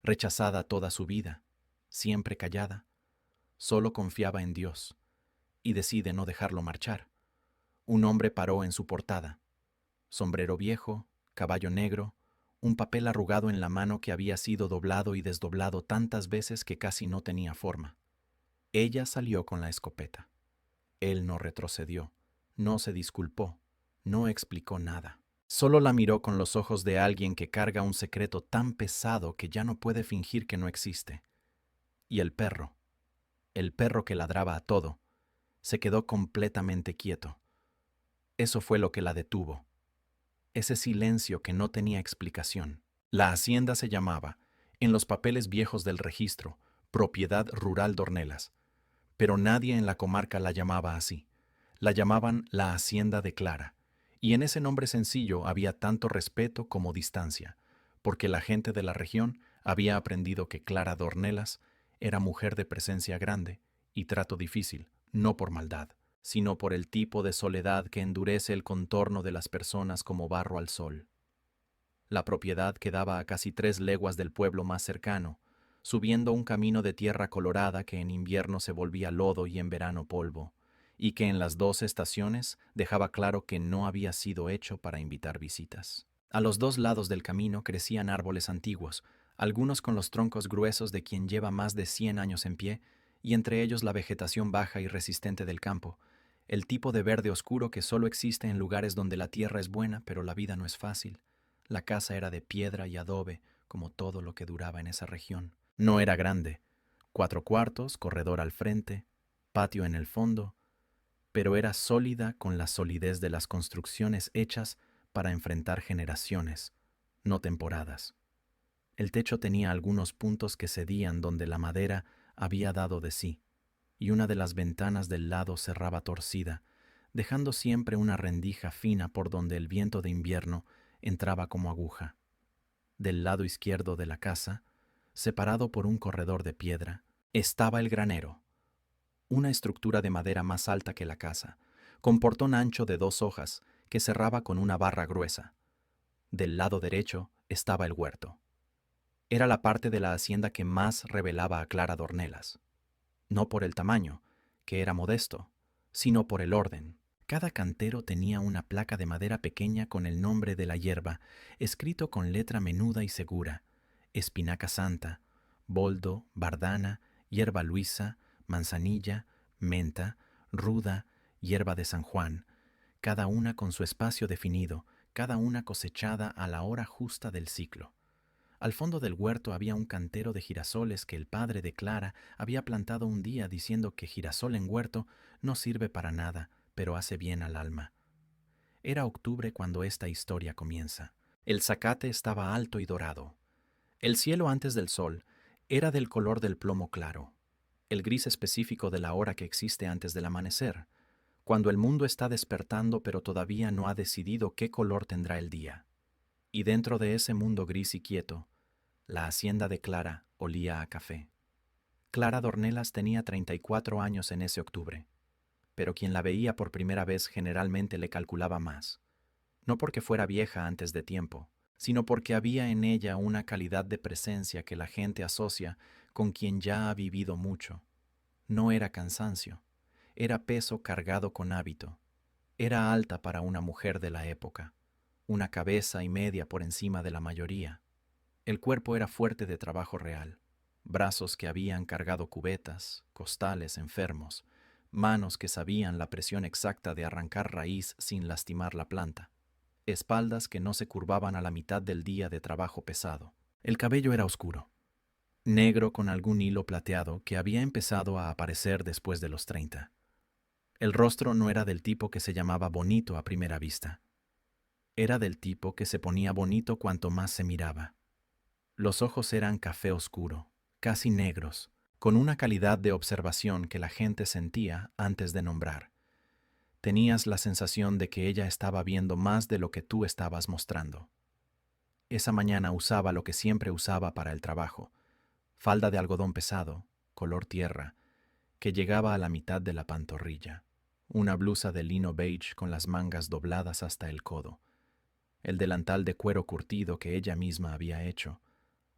rechazada toda su vida, siempre callada, solo confiaba en Dios y decide no dejarlo marchar. Un hombre paró en su portada, sombrero viejo, caballo negro, un papel arrugado en la mano que había sido doblado y desdoblado tantas veces que casi no tenía forma. Ella salió con la escopeta. Él no retrocedió, no se disculpó, no explicó nada. Solo la miró con los ojos de alguien que carga un secreto tan pesado que ya no puede fingir que no existe. Y el perro que ladraba a todo, se quedó completamente quieto. Eso fue lo que la detuvo. Ese silencio que no tenía explicación. La hacienda se llamaba, en los papeles viejos del registro, Propiedad Rural Dornelas, pero nadie en la comarca la llamaba así. La llamaban la Hacienda de Clara, y en ese nombre sencillo había tanto respeto como distancia, porque la gente de la región había aprendido que Clara Dornelas era mujer de presencia grande y trato difícil, no por maldad, sino por el tipo de soledad que endurece el contorno de las personas como barro al sol. La propiedad quedaba a casi 3 leguas del pueblo más cercano, subiendo un camino de tierra colorada que en invierno se volvía lodo y en verano polvo, y que en las 2 estaciones dejaba claro que no había sido hecho para invitar visitas. A los 2 lados del camino crecían árboles antiguos, algunos con los troncos gruesos de quien lleva más de 100 años en pie, y entre ellos la vegetación baja y resistente del campo, el tipo de verde oscuro que solo existe en lugares donde la tierra es buena pero la vida no es fácil. La casa era de piedra y adobe, como todo lo que duraba en esa región. No era grande, 4 cuartos, corredor al frente, patio en el fondo, pero era sólida con la solidez de las construcciones hechas para enfrentar generaciones, no temporadas. El techo tenía algunos puntos que cedían donde la madera había dado de sí, y una de las ventanas del lado cerraba torcida, dejando siempre una rendija fina por donde el viento de invierno entraba como aguja. Del lado izquierdo de la casa, separado por un corredor de piedra, estaba el granero, una estructura de madera más alta que la casa, con portón ancho de 2 hojas que cerraba con una barra gruesa. Del lado derecho estaba el huerto. Era la parte de la hacienda que más revelaba a Clara Dornelas. No por el tamaño, que era modesto, sino por el orden. Cada cantero tenía una placa de madera pequeña con el nombre de la hierba, escrito con letra menuda y segura: espinaca santa, boldo, bardana, hierba luisa, manzanilla, menta, ruda, hierba de San Juan, cada una con su espacio definido, cada una cosechada a la hora justa del ciclo. Al fondo del huerto había un cantero de girasoles que el padre de Clara había plantado un día diciendo que girasol en huerto no sirve para nada, pero hace bien al alma. Era octubre cuando esta historia comienza. El zacate estaba alto y dorado. El cielo antes del sol era del color del plomo claro, el gris específico de la hora que existe antes del amanecer, cuando el mundo está despertando pero todavía no ha decidido qué color tendrá el día. Y dentro de ese mundo gris y quieto, la hacienda de Clara olía a café. Clara Dornelas tenía 34 años en ese octubre, pero quien la veía por primera vez generalmente le calculaba más, no porque fuera vieja antes de tiempo, sino porque había en ella una calidad de presencia que la gente asocia con quien ya ha vivido mucho. No era cansancio, era peso cargado con hábito. Era alta para una mujer de la época, una cabeza y media por encima de la mayoría. El cuerpo era fuerte de trabajo real, brazos que habían cargado cubetas, costales enfermos, manos que sabían la presión exacta de arrancar raíz sin lastimar la planta, espaldas que no se curvaban a la mitad del día de trabajo pesado. El cabello era oscuro, negro con algún hilo plateado que había empezado a aparecer después de los 30. El rostro no era del tipo que se llamaba bonito a primera vista. Era del tipo que se ponía bonito cuanto más se miraba. Los ojos eran café oscuro, casi negros, con una calidad de observación que la gente sentía antes de nombrar. Tenías la sensación de que ella estaba viendo más de lo que tú estabas mostrando. Esa mañana usaba lo que siempre usaba para el trabajo: falda de algodón pesado, color tierra, que llegaba a la mitad de la pantorrilla, una blusa de lino beige con las mangas dobladas hasta el codo, el delantal de cuero curtido que ella misma había hecho,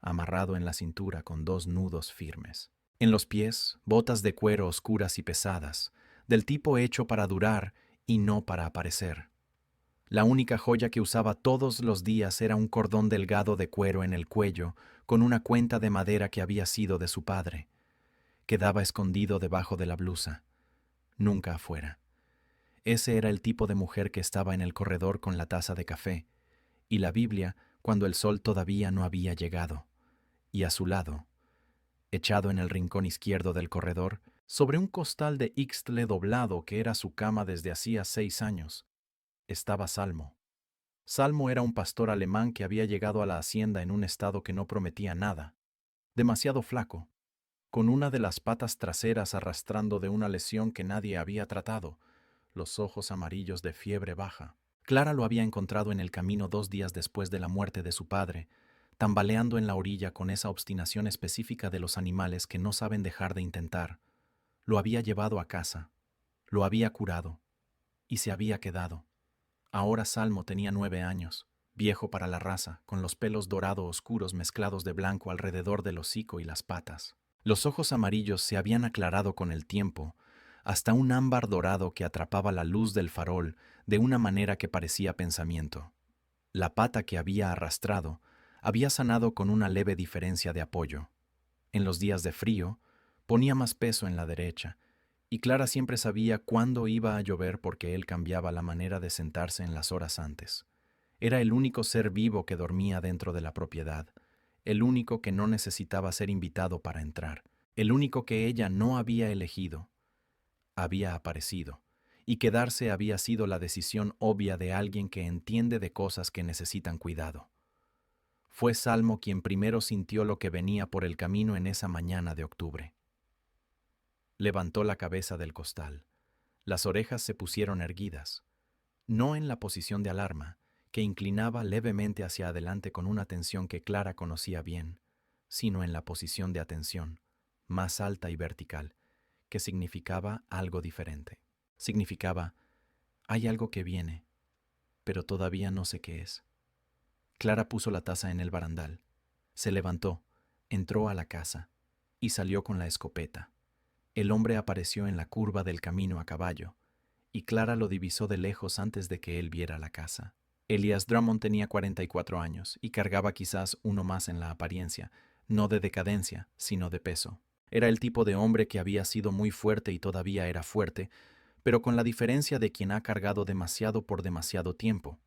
amarrado en la cintura con 2 nudos firmes. En los pies, botas de cuero oscuras y pesadas, del tipo hecho para durar y no para aparecer. La única joya que usaba todos los días era un cordón delgado de cuero en el cuello, con una cuenta de madera que había sido de su padre. Quedaba escondido debajo de la blusa, nunca afuera. Ese era el tipo de mujer que estaba en el corredor con la taza de café, y la Biblia cuando el sol todavía no había llegado, y a su lado, echado en el rincón izquierdo del corredor, sobre un costal de ixtle doblado que era su cama desde hacía 6 años, estaba Salmo. Salmo era un pastor alemán que había llegado a la hacienda en un estado que no prometía nada, demasiado flaco, con una de las patas traseras arrastrando de una lesión que nadie había tratado, los ojos amarillos de fiebre baja. Clara lo había encontrado en el camino 2 días después de la muerte de su padre, tambaleando en la orilla con esa obstinación específica de los animales que no saben dejar de intentar. Lo había llevado a casa, lo había curado, y se había quedado. Ahora Salmo tenía 9 años, viejo para la raza, con los pelos dorado oscuros mezclados de blanco alrededor del hocico y las patas. Los ojos amarillos se habían aclarado con el tiempo, hasta un ámbar dorado que atrapaba la luz del farol de una manera que parecía pensamiento. La pata que había arrastrado había sanado con una leve diferencia de apoyo. En los días de frío, ponía más peso en la derecha, y Clara siempre sabía cuándo iba a llover porque él cambiaba la manera de sentarse en las horas antes. Era el único ser vivo que dormía dentro de la propiedad, el único que no necesitaba ser invitado para entrar, el único que ella no había elegido. Había aparecido, y quedarse había sido la decisión obvia de alguien que entiende de cosas que necesitan cuidado. Fue Salmo quien primero sintió lo que venía por el camino en esa mañana de octubre. Levantó la cabeza del costal. Las orejas se pusieron erguidas, no en la posición de alarma, que inclinaba levemente hacia adelante con una tensión que Clara conocía bien, sino en la posición de atención, más alta y vertical, que significaba algo diferente. Significaba, hay algo que viene, pero todavía no sé qué es. Clara puso la taza en el barandal, se levantó, entró a la casa y salió con la escopeta. El hombre apareció en la curva del camino a caballo, y Clara lo divisó de lejos antes de que él viera la casa. Elias Drummond tenía 44 años y cargaba quizás uno más en la apariencia, no de decadencia, sino de peso. Era el tipo de hombre que había sido muy fuerte y todavía era fuerte, pero con la diferencia de quien ha cargado demasiado por demasiado tiempo.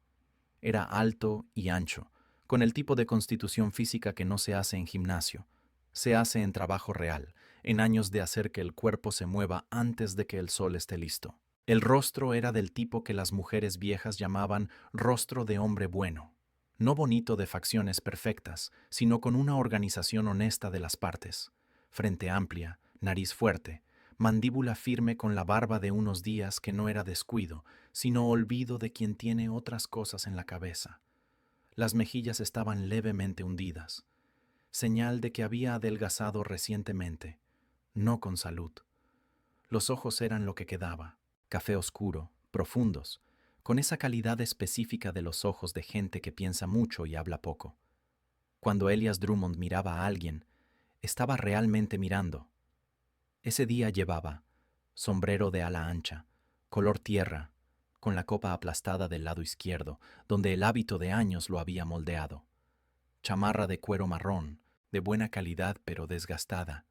Era alto y ancho, con el tipo de constitución física que no se hace en gimnasio, se hace en trabajo real, en años de hacer que el cuerpo se mueva antes de que el sol esté listo. El rostro era del tipo que las mujeres viejas llamaban rostro de hombre bueno, no bonito de facciones perfectas, sino con una organización honesta de las partes, frente amplia, nariz fuerte, mandíbula firme con la barba de unos días que no era descuido, sino olvido de quien tiene otras cosas en la cabeza. Las mejillas estaban levemente hundidas, señal de que había adelgazado recientemente, no con salud. Los ojos eran lo que quedaba, café oscuro, profundos, con esa calidad específica de los ojos de gente que piensa mucho y habla poco. Cuando Elias Drummond miraba a alguien, estaba realmente mirando. Ese día llevaba sombrero de ala ancha, color tierra, con la copa aplastada del lado izquierdo, donde el hábito de años lo había moldeado. Chamarra de cuero marrón, de buena calidad pero desgastada.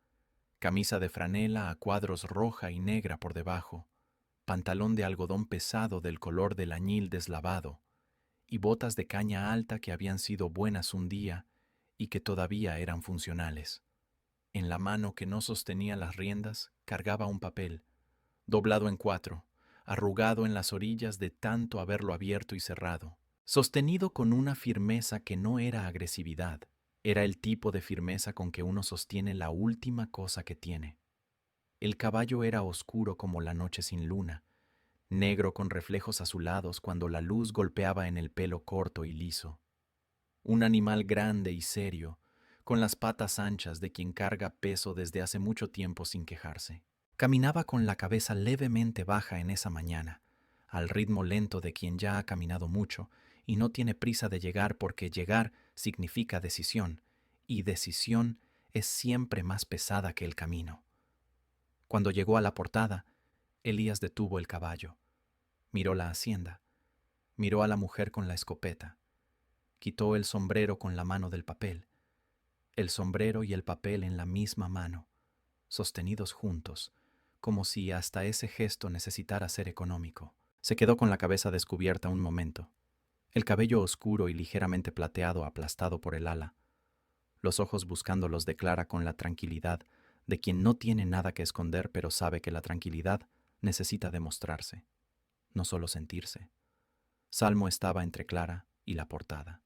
Camisa de franela a cuadros roja y negra por debajo. Pantalón de algodón pesado del color del añil deslavado. Y botas de caña alta que habían sido buenas un día y que todavía eran funcionales. En la mano que no sostenía las riendas cargaba un papel, doblado en 4, arrugado en las orillas de tanto haberlo abierto y cerrado, sostenido con una firmeza que no era agresividad, era el tipo de firmeza con que uno sostiene la última cosa que tiene. El caballo era oscuro como la noche sin luna, negro con reflejos azulados cuando la luz golpeaba en el pelo corto y liso. Un animal grande y serio, con las patas anchas de quien carga peso desde hace mucho tiempo sin quejarse. Caminaba con la cabeza levemente baja en esa mañana, al ritmo lento de quien ya ha caminado mucho y no tiene prisa de llegar porque llegar significa decisión, y decisión es siempre más pesada que el camino. Cuando llegó a la portada, Elías detuvo el caballo, miró la hacienda, miró a la mujer con la escopeta, quitó el sombrero con la mano del papel, el sombrero y el papel en la misma mano, sostenidos juntos, como si hasta ese gesto necesitara ser económico. Se quedó con la cabeza descubierta un momento, el cabello oscuro y ligeramente plateado aplastado por el ala, los ojos buscando los de Clara con la tranquilidad de quien no tiene nada que esconder pero sabe que la tranquilidad necesita demostrarse, no solo sentirse. Salmo estaba entre Clara y la portada.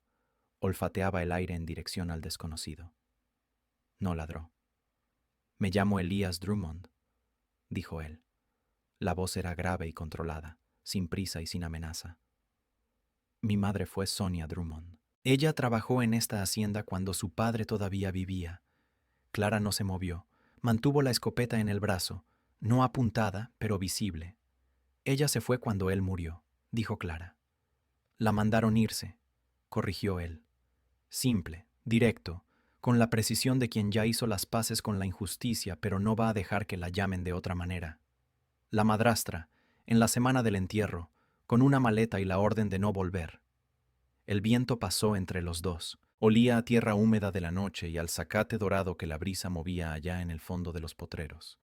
Olfateaba el aire en dirección al desconocido. No ladró. «Me llamo Elías Drummond», dijo él. La voz era grave y controlada, sin prisa y sin amenaza. «Mi madre fue Sonia Drummond. Ella trabajó en esta hacienda cuando su padre todavía vivía». Clara no se movió. Mantuvo la escopeta en el brazo, no apuntada, pero visible. «Ella se fue cuando él murió», dijo Clara. «La mandaron irse», corrigió él. Simple, directo, con la precisión de quien ya hizo las paces con la injusticia, pero no va a dejar que la llamen de otra manera. La madrastra, en la semana del entierro, con una maleta y la orden de no volver. El viento pasó entre los dos. Olía a tierra húmeda de la noche y al zacate dorado que la brisa movía allá en el fondo de los potreros.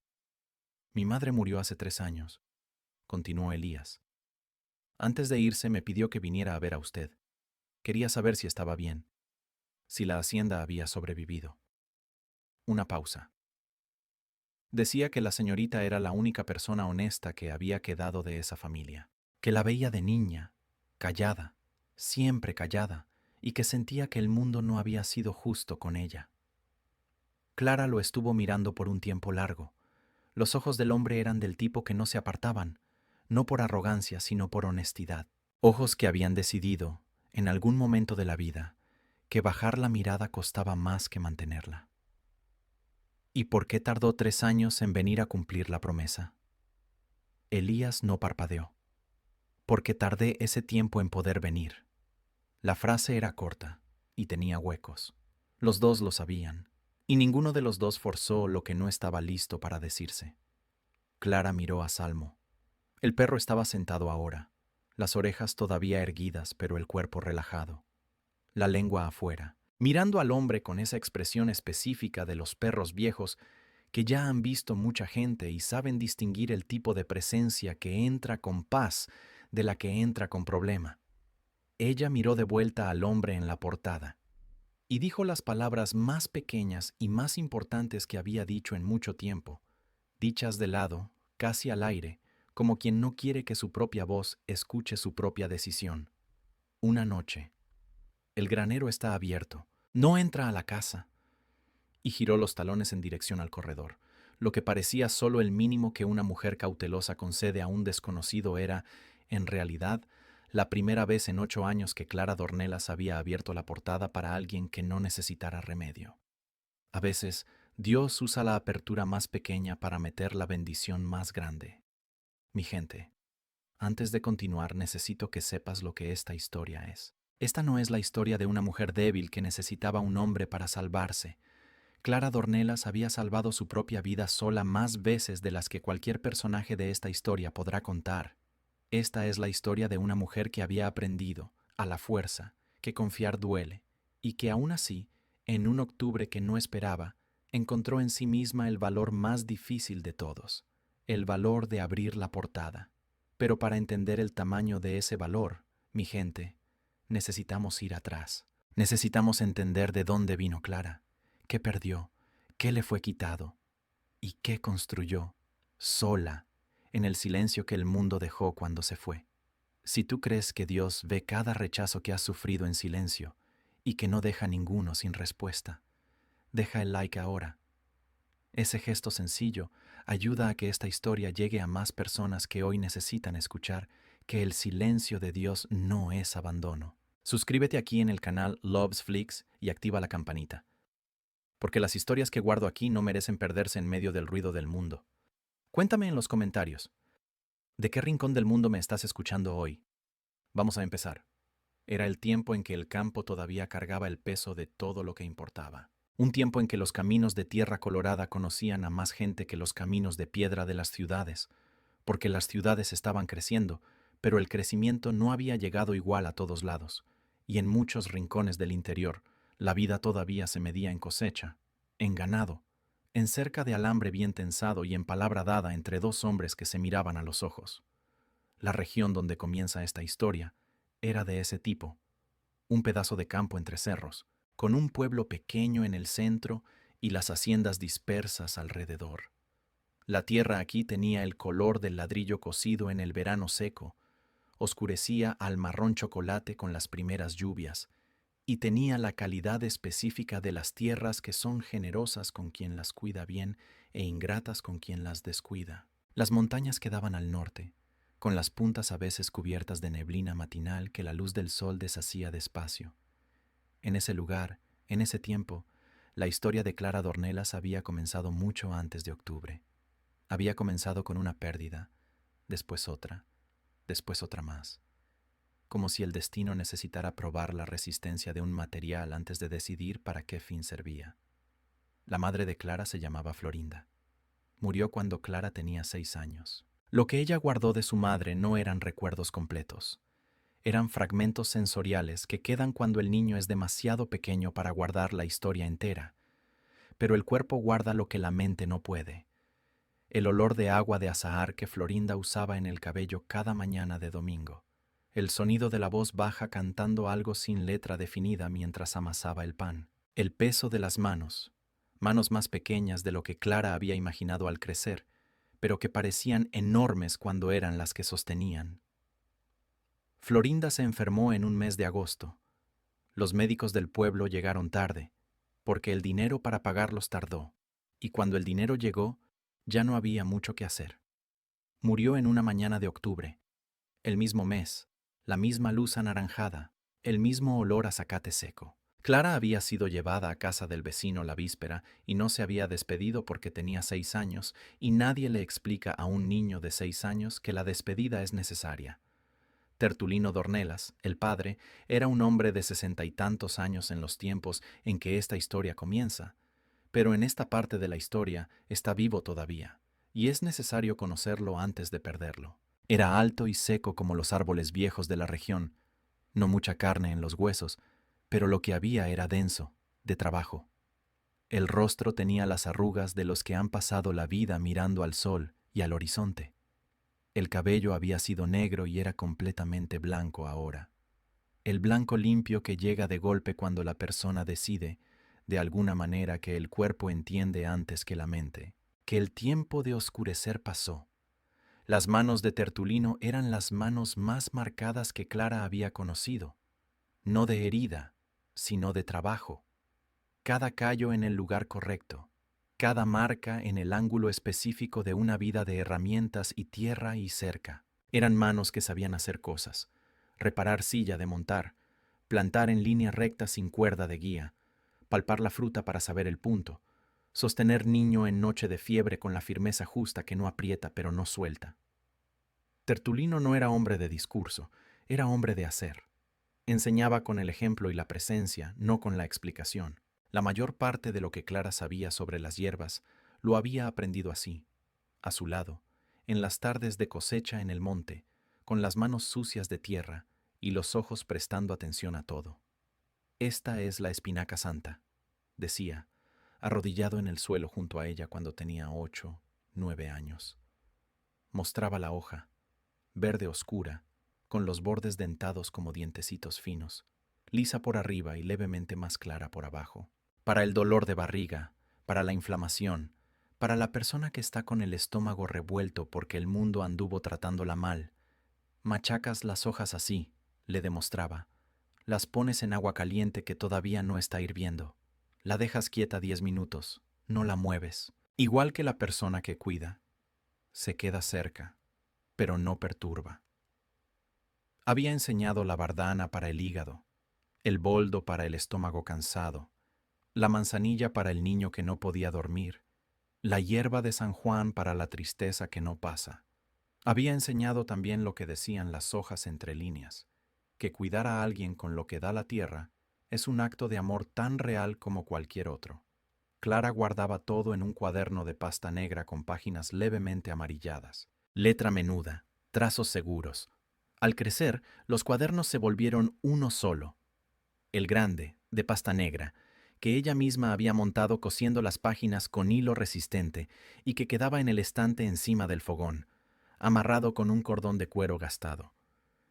«Mi madre murió hace 3 años», continuó Elías. «Antes de irse me pidió que viniera a ver a usted. Quería saber si estaba bien, si la hacienda había sobrevivido». Una pausa. Decía que la señorita era la única persona honesta que había quedado de esa familia, que la veía de niña, callada, siempre callada, y que sentía que el mundo no había sido justo con ella. Clara lo estuvo mirando por un tiempo largo. Los ojos del hombre eran del tipo que no se apartaban, no por arrogancia, sino por honestidad. Ojos que habían decidido, en algún momento de la vida, que bajar la mirada costaba más que mantenerla. ¿Y por qué tardó 3 años en venir a cumplir la promesa? Elías no parpadeó. «Porque tardé ese tiempo en poder venir». La frase era corta y tenía huecos. Los dos lo sabían, y ninguno de los dos forzó lo que no estaba listo para decirse. Clara miró a Salmo. El perro estaba sentado ahora, las orejas todavía erguidas, pero el cuerpo relajado, la lengua afuera, mirando al hombre con esa expresión específica de los perros viejos que ya han visto mucha gente y saben distinguir el tipo de presencia que entra con paz de la que entra con problema. Ella miró de vuelta al hombre en la portada y dijo las palabras más pequeñas y más importantes que había dicho en mucho tiempo, dichas de lado, casi al aire, como quien no quiere que su propia voz escuche su propia decisión. «Una noche. El granero está abierto. No entra a la casa». Y giró los talones en dirección al corredor. Lo que parecía solo el mínimo que una mujer cautelosa concede a un desconocido era, en realidad, la primera vez en 8 años que Clara Dornelas había abierto la portada para alguien que no necesitara remedio. A veces, Dios usa la apertura más pequeña para meter la bendición más grande. Mi gente, antes de continuar necesito que sepas lo que esta historia es. Esta no es la historia de una mujer débil que necesitaba un hombre para salvarse. Clara Dornelas había salvado su propia vida sola más veces de las que cualquier personaje de esta historia podrá contar. Esta es la historia de una mujer que había aprendido, a la fuerza, que confiar duele, y que aún así, en un octubre que no esperaba, encontró en sí misma el valor más difícil de todos, el valor de abrir la portada. Pero para entender el tamaño de ese valor, mi gente, necesitamos ir atrás. Necesitamos entender de dónde vino Clara, qué perdió, qué le fue quitado y qué construyó, sola, en el silencio que el mundo dejó cuando se fue. Si tú crees que Dios ve cada rechazo que has sufrido en silencio y que no deja ninguno sin respuesta, deja el like ahora. Ese gesto sencillo ayuda a que esta historia llegue a más personas que hoy necesitan escuchar que el silencio de Dios no es abandono. Suscríbete aquí en el canal Loves Flix y activa la campanita, porque las historias que guardo aquí no merecen perderse en medio del ruido del mundo. Cuéntame en los comentarios, ¿de qué rincón del mundo me estás escuchando hoy? Vamos a empezar. Era el tiempo en que el campo todavía cargaba el peso de todo lo que importaba. Un tiempo en que los caminos de tierra colorada conocían a más gente que los caminos de piedra de las ciudades, porque las ciudades estaban creciendo, pero el crecimiento no había llegado igual a todos lados, y en muchos rincones del interior, la vida todavía se medía en cosecha, en ganado, en cerca de alambre bien tensado y en palabra dada entre dos hombres que se miraban a los ojos. La región donde comienza esta historia era de ese tipo, un pedazo de campo entre cerros, con un pueblo pequeño en el centro y las haciendas dispersas alrededor. La tierra aquí tenía el color del ladrillo cocido en el verano seco, oscurecía al marrón chocolate con las primeras lluvias, y tenía la calidad específica de las tierras que son generosas con quien las cuida bien e ingratas con quien las descuida. Las montañas quedaban al norte, con las puntas a veces cubiertas de neblina matinal que la luz del sol deshacía despacio. En ese lugar, en ese tiempo, la historia de Clara Dornelas había comenzado mucho antes de octubre. Había comenzado con una pérdida, después otra más, como si el destino necesitara probar la resistencia de un material antes de decidir para qué fin servía. La madre de Clara se llamaba Florinda. Murió cuando Clara tenía 6 años. Lo que ella guardó de su madre no eran recuerdos completos. Eran fragmentos sensoriales que quedan cuando el niño es demasiado pequeño para guardar la historia entera. Pero el cuerpo guarda lo que la mente no puede. El olor de agua de azahar que Florinda usaba en el cabello cada mañana de domingo. El sonido de la voz baja cantando algo sin letra definida mientras amasaba el pan. El peso de las manos, manos más pequeñas de lo que Clara había imaginado al crecer, pero que parecían enormes cuando eran las que sostenían. Florinda se enfermó en un mes de agosto. Los médicos del pueblo llegaron tarde, porque el dinero para pagarlos tardó, y cuando el dinero llegó, ya no había mucho que hacer. Murió en una mañana de octubre, el mismo mes, la misma luz anaranjada, el mismo olor a zacate seco. Clara había sido llevada a casa del vecino la víspera y no se había despedido porque tenía 6 años, y nadie le explica a un niño de 6 años que la despedida es necesaria. Tertulino Dornelas, el padre, era un hombre de 60 y tantos años en los tiempos en que esta historia comienza, pero en esta parte de la historia está vivo todavía, y es necesario conocerlo antes de perderlo. Era alto y seco como los árboles viejos de la región, no mucha carne en los huesos, pero lo que había era denso, de trabajo. El rostro tenía las arrugas de los que han pasado la vida mirando al sol y al horizonte. El cabello había sido negro y era completamente blanco ahora. El blanco limpio que llega de golpe cuando la persona decide, de alguna manera que el cuerpo entiende antes que la mente, que el tiempo de oscurecer pasó. Las manos de Tertulino eran las manos más marcadas que Clara había conocido, no de herida, sino de trabajo. Cada callo en el lugar correcto, cada marca en el ángulo específico de una vida de herramientas y tierra y cerca. Eran manos que sabían hacer cosas, reparar silla de montar, plantar en línea recta sin cuerda de guía, palpar la fruta para saber el punto, sostener niño en noche de fiebre con la firmeza justa que no aprieta pero no suelta. Tertulino no era hombre de discurso, era hombre de hacer. Enseñaba con el ejemplo y la presencia, no con la explicación. La mayor parte de lo que Clara sabía sobre las hierbas lo había aprendido así, a su lado, en las tardes de cosecha en el monte, con las manos sucias de tierra y los ojos prestando atención a todo. Esta es la espinaca santa, decía, arrodillado en el suelo junto a ella cuando tenía 8, 9 años. Mostraba la hoja, verde oscura, con los bordes dentados como dientecitos finos, lisa por arriba y levemente más clara por abajo. Para el dolor de barriga, para la inflamación, para la persona que está con el estómago revuelto porque el mundo anduvo tratándola mal. Machacas las hojas así, le demostraba. Las pones en agua caliente que todavía no está hirviendo. La dejas quieta 10 minutos, no la mueves. Igual que la persona que cuida, se queda cerca, pero no perturba. Había enseñado la bardana para el hígado, el boldo para el estómago cansado, la manzanilla para el niño que no podía dormir, la hierba de San Juan para la tristeza que no pasa. Había enseñado también lo que decían las hojas entre líneas, que cuidar a alguien con lo que da la tierra es un acto de amor tan real como cualquier otro. Clara guardaba todo en un cuaderno de pasta negra con páginas levemente amarilladas. Letra menuda, trazos seguros. Al crecer, los cuadernos se volvieron uno solo. El grande, de pasta negra, que ella misma había montado cosiendo las páginas con hilo resistente y que quedaba en el estante encima del fogón, amarrado con un cordón de cuero gastado.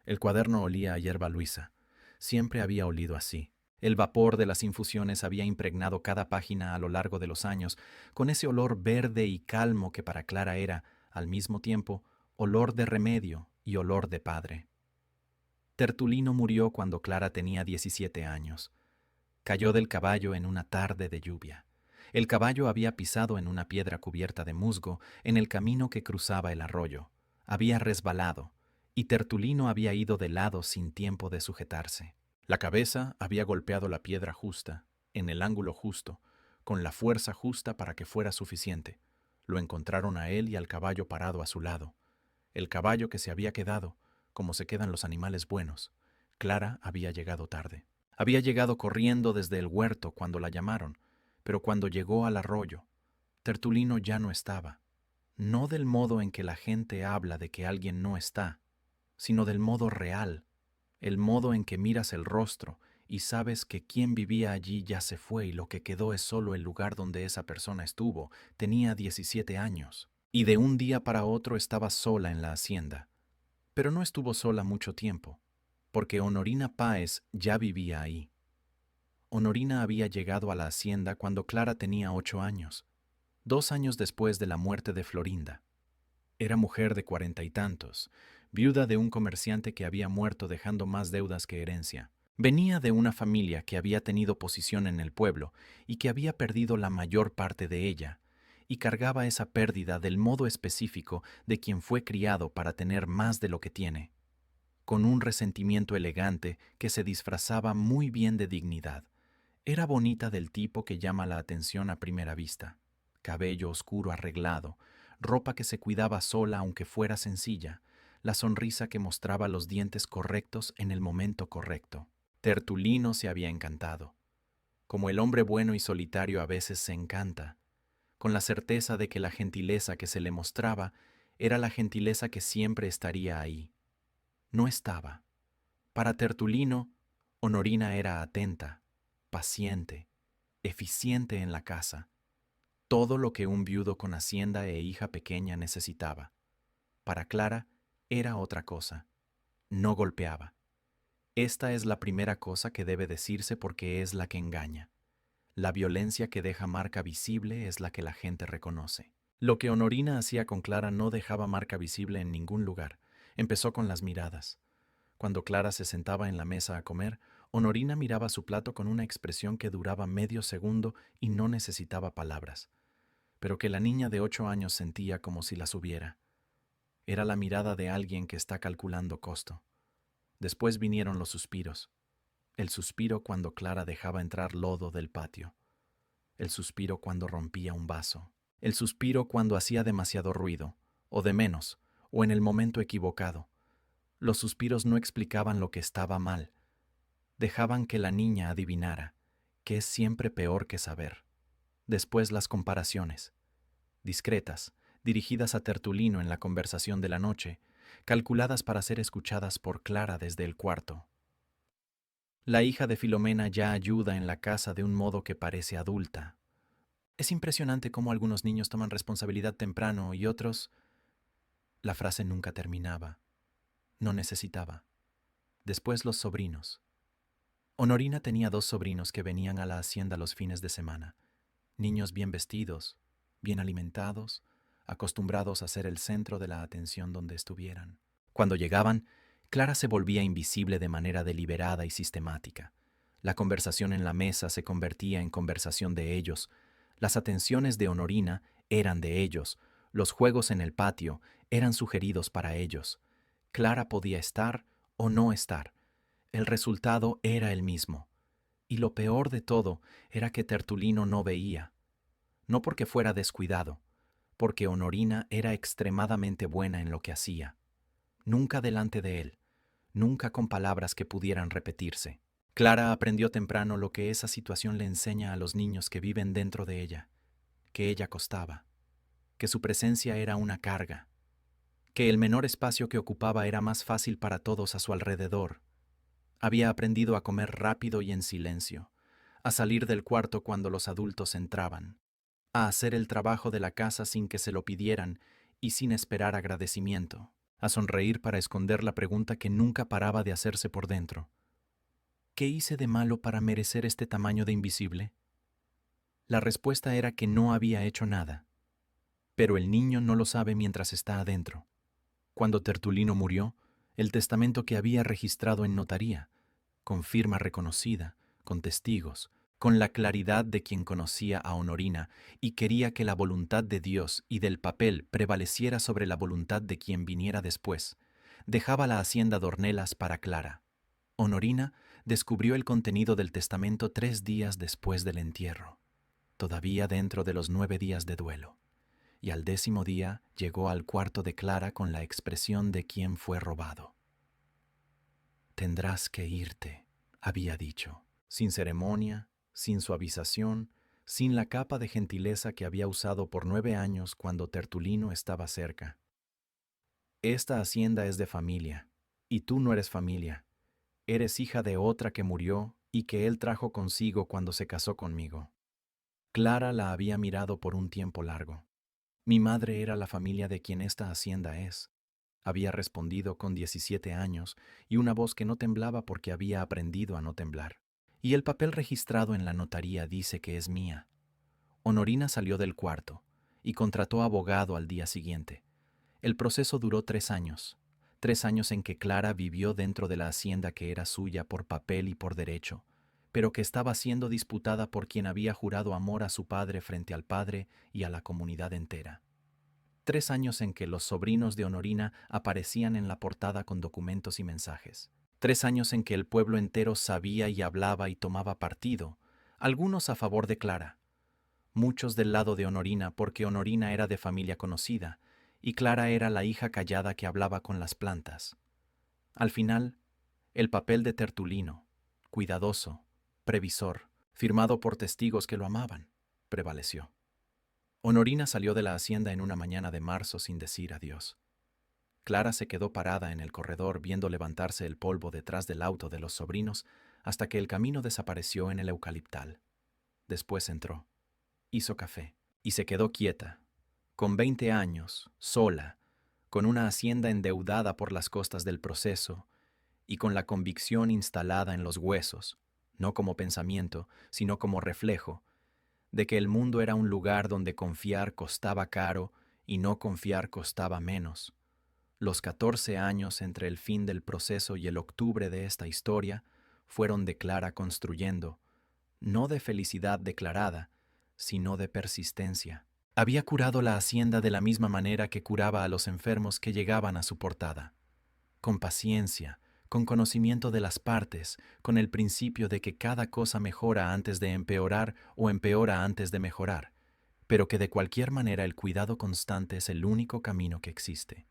El cuaderno olía a hierba luisa. Siempre había olido así. El vapor de las infusiones había impregnado cada página a lo largo de los años, con ese olor verde y calmo que para Clara era, al mismo tiempo, olor de remedio y olor de padre. Tertulino murió cuando Clara tenía 17 años. Cayó del caballo en una tarde de lluvia. El caballo había pisado en una piedra cubierta de musgo en el camino que cruzaba el arroyo. Había resbalado, y Tertulino había ido de lado sin tiempo de sujetarse. La cabeza había golpeado la piedra justa, en el ángulo justo, con la fuerza justa para que fuera suficiente. Lo encontraron a él y al caballo parado a su lado. El caballo que se había quedado, como se quedan los animales buenos. Clara había llegado tarde. Había llegado corriendo desde el huerto cuando la llamaron, pero cuando llegó al arroyo, Tertulino ya no estaba. No del modo en que la gente habla de que alguien no está, sino del modo real, el modo en que miras el rostro y sabes que quien vivía allí ya se fue y lo que quedó es solo el lugar donde esa persona estuvo. Tenía 17 años, y de un día para otro estaba sola en la hacienda. Pero no estuvo sola mucho tiempo, porque Honorina Páez ya vivía ahí. Honorina había llegado a la hacienda cuando Clara tenía 8 años, 2 años después de la muerte de Florinda. Era mujer de 40 y tantos, viuda de un comerciante que había muerto dejando más deudas que herencia. Venía de una familia que había tenido posición en el pueblo y que había perdido la mayor parte de ella, y cargaba esa pérdida del modo específico de quien fue criado para tener más de lo que tiene, con un resentimiento elegante que se disfrazaba muy bien de dignidad. Era bonita del tipo que llama la atención a primera vista. Cabello oscuro arreglado, ropa que se cuidaba sola aunque fuera sencilla, la sonrisa que mostraba los dientes correctos en el momento correcto. Tertulino se había encantado, como el hombre bueno y solitario a veces se encanta, con la certeza de que la gentileza que se le mostraba era la gentileza que siempre estaría ahí. No estaba. Para Tertulino, Honorina era atenta, paciente, eficiente en la casa, todo lo que un viudo con hacienda e hija pequeña necesitaba. Para Clara era otra cosa. No golpeaba. Esta es la primera cosa que debe decirse porque es la que engaña. La violencia que deja marca visible es la que la gente reconoce. Lo que Honorina hacía con Clara no dejaba marca visible en ningún lugar. Empezó con las miradas. Cuando Clara se sentaba en la mesa a comer, Honorina miraba su plato con una expresión que duraba medio segundo y no necesitaba palabras, pero que la niña de 8 años sentía como si las hubiera. Era la mirada de alguien que está calculando costo. Después vinieron los suspiros. El suspiro cuando Clara dejaba entrar lodo del patio. El suspiro cuando rompía un vaso. El suspiro cuando hacía demasiado ruido, o de menos, o en el momento equivocado. Los suspiros no explicaban lo que estaba mal. Dejaban que la niña adivinara, que es siempre peor que saber. Después las comparaciones, discretas, dirigidas a Tertulino en la conversación de la noche, calculadas para ser escuchadas por Clara desde el cuarto. La hija de Filomena ya ayuda en la casa de un modo que parece adulta. Es impresionante cómo algunos niños toman responsabilidad temprano y otros... La frase nunca terminaba. No necesitaba. Después los sobrinos. Honorina tenía 2 sobrinos que venían a la hacienda los fines de semana. Niños bien vestidos, bien alimentados, acostumbrados a ser el centro de la atención donde estuvieran. Cuando llegaban, Clara se volvía invisible de manera deliberada y sistemática. La conversación en la mesa se convertía en conversación de ellos. Las atenciones de Honorina eran de ellos. Los juegos en el patio eran sugeridos para ellos. Clara podía estar o no estar. El resultado era el mismo. Y lo peor de todo era que Tertulino no veía. No porque fuera descuidado, porque Honorina era extremadamente buena en lo que hacía. Nunca delante de él, nunca con palabras que pudieran repetirse. Clara aprendió temprano lo que esa situación le enseña a los niños que viven dentro de ella, que ella costaba, que su presencia era una carga, que el menor espacio que ocupaba era más fácil para todos a su alrededor. Había aprendido a comer rápido y en silencio, a salir del cuarto cuando los adultos entraban, a hacer el trabajo de la casa sin que se lo pidieran y sin esperar agradecimiento, a sonreír para esconder la pregunta que nunca paraba de hacerse por dentro. ¿Qué hice de malo para merecer este tamaño de invisible? La respuesta era que no había hecho nada, pero el niño no lo sabe mientras está adentro. Cuando Tertulino murió, el testamento que había registrado en notaría, con firma reconocida, con testigos, con la claridad de quien conocía a Honorina y quería que la voluntad de Dios y del papel prevaleciera sobre la voluntad de quien viniera después, dejaba la hacienda de Ornelas para Clara. Honorina descubrió el contenido del testamento 3 días después del entierro, todavía dentro de los 9 días de duelo, y al 10.º día llegó al cuarto de Clara con la expresión de quien fue robado. «Tendrás que irte», había dicho, sin ceremonia, sin suavización, sin la capa de gentileza que había usado por 9 años cuando Tertulino estaba cerca. «Esta hacienda es de familia, y tú no eres familia. Eres hija de otra que murió y que él trajo consigo cuando se casó conmigo». Clara la había mirado por un tiempo largo. «Mi madre era la familia de quien esta hacienda es», había respondido con 17 años y una voz que no temblaba porque había aprendido a no temblar. «Y el papel registrado en la notaría dice que es mía». Honorina salió del cuarto y contrató abogado al día siguiente. El proceso duró 3 años. 3 años en que Clara vivió dentro de la hacienda que era suya por papel y por derecho, pero que estaba siendo disputada por quien había jurado amor a su padre frente al padre y a la comunidad entera. 3 años en que los sobrinos de Honorina aparecían en la portada con documentos y mensajes. 3 años en que el pueblo entero sabía y hablaba y tomaba partido, algunos a favor de Clara, muchos del lado de Honorina porque Honorina era de familia conocida y Clara era la hija callada que hablaba con las plantas. Al final, el papel de Tertulino, cuidadoso, previsor, firmado por testigos que lo amaban, prevaleció. Honorina salió de la hacienda en una mañana de marzo sin decir adiós. Clara se quedó parada en el corredor viendo levantarse el polvo detrás del auto de los sobrinos hasta que el camino desapareció en el eucaliptal. Después entró, hizo café y se quedó quieta, con 20 años, sola, con una hacienda endeudada por las costas del proceso y con la convicción instalada en los huesos, no como pensamiento, sino como reflejo, de que el mundo era un lugar donde confiar costaba caro y no confiar costaba menos. Los 14 años entre el fin del proceso y el octubre de esta historia fueron de Clara construyendo, no de felicidad declarada, sino de persistencia. Había curado la hacienda de la misma manera que curaba a los enfermos que llegaban a su portada, con paciencia, con conocimiento de las partes, con el principio de que cada cosa mejora antes de empeorar o empeora antes de mejorar, pero que de cualquier manera el cuidado constante es el único camino que existe.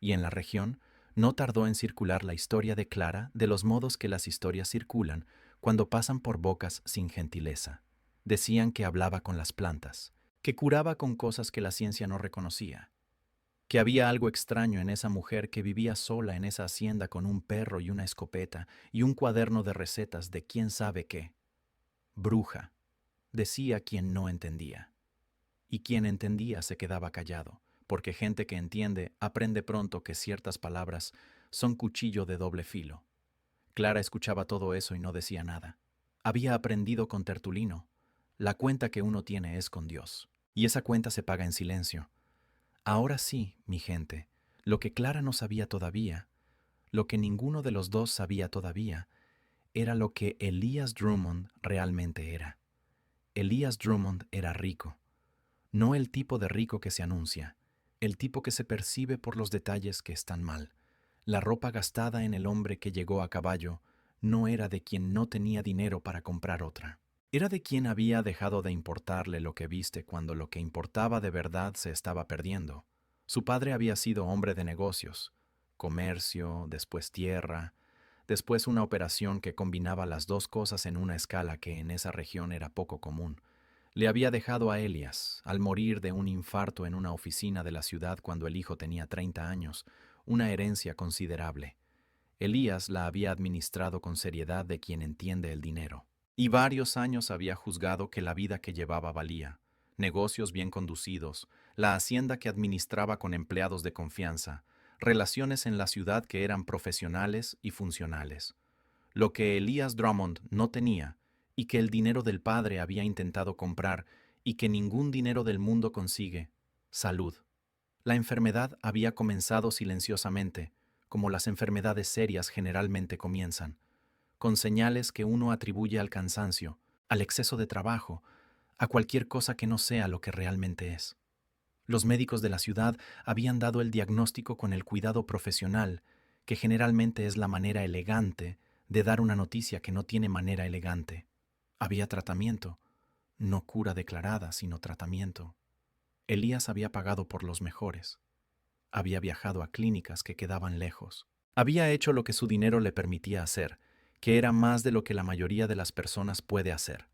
Y en la región no tardó en circular la historia de Clara de los modos que las historias circulan cuando pasan por bocas sin gentileza. Decían que hablaba con las plantas, que curaba con cosas que la ciencia no reconocía, que había algo extraño en esa mujer que vivía sola en esa hacienda con un perro y una escopeta y un cuaderno de recetas de quién sabe qué. Bruja, decía quien no entendía. Y quien entendía se quedaba callado, porque gente que entiende aprende pronto que ciertas palabras son cuchillo de doble filo. Clara escuchaba todo eso y no decía nada. Había aprendido con Tertulino. La cuenta que uno tiene es con Dios, y esa cuenta se paga en silencio. Ahora sí, mi gente, lo que Clara no sabía todavía, lo que ninguno de los dos sabía todavía, era lo que Elias Drummond realmente era. Elias Drummond era rico, no el tipo de rico que se anuncia, el tipo que se percibe por los detalles que están mal. La ropa gastada en el hombre que llegó a caballo no era de quien no tenía dinero para comprar otra. Era de quien había dejado de importarle lo que viste cuando lo que importaba de verdad se estaba perdiendo. Su padre había sido hombre de negocios, comercio, después tierra, Después una operación que combinaba las dos cosas en una escala que en esa región era poco común. Le había dejado a Elias, al morir de un infarto en una oficina de la ciudad cuando el hijo tenía 30 años, una herencia considerable. Elías la había administrado con seriedad de quien entiende el dinero. Y varios años había juzgado que la vida que llevaba valía, negocios bien conducidos, la hacienda que administraba con empleados de confianza, relaciones en la ciudad que eran profesionales y funcionales. Lo que Elías Drummond no tenía, y que el dinero del padre había intentado comprar, y que ningún dinero del mundo consigue: salud. La enfermedad había comenzado silenciosamente, como las enfermedades serias generalmente comienzan, con señales que uno atribuye al cansancio, al exceso de trabajo, a cualquier cosa que no sea lo que realmente es. Los médicos de la ciudad habían dado el diagnóstico con el cuidado profesional, que generalmente es la manera elegante de dar una noticia que no tiene manera elegante. Había tratamiento, no cura declarada, sino tratamiento. Elías había pagado por los mejores. Había viajado a clínicas que quedaban lejos. Había hecho lo que su dinero le permitía hacer, que era más de lo que la mayoría de las personas puede hacer.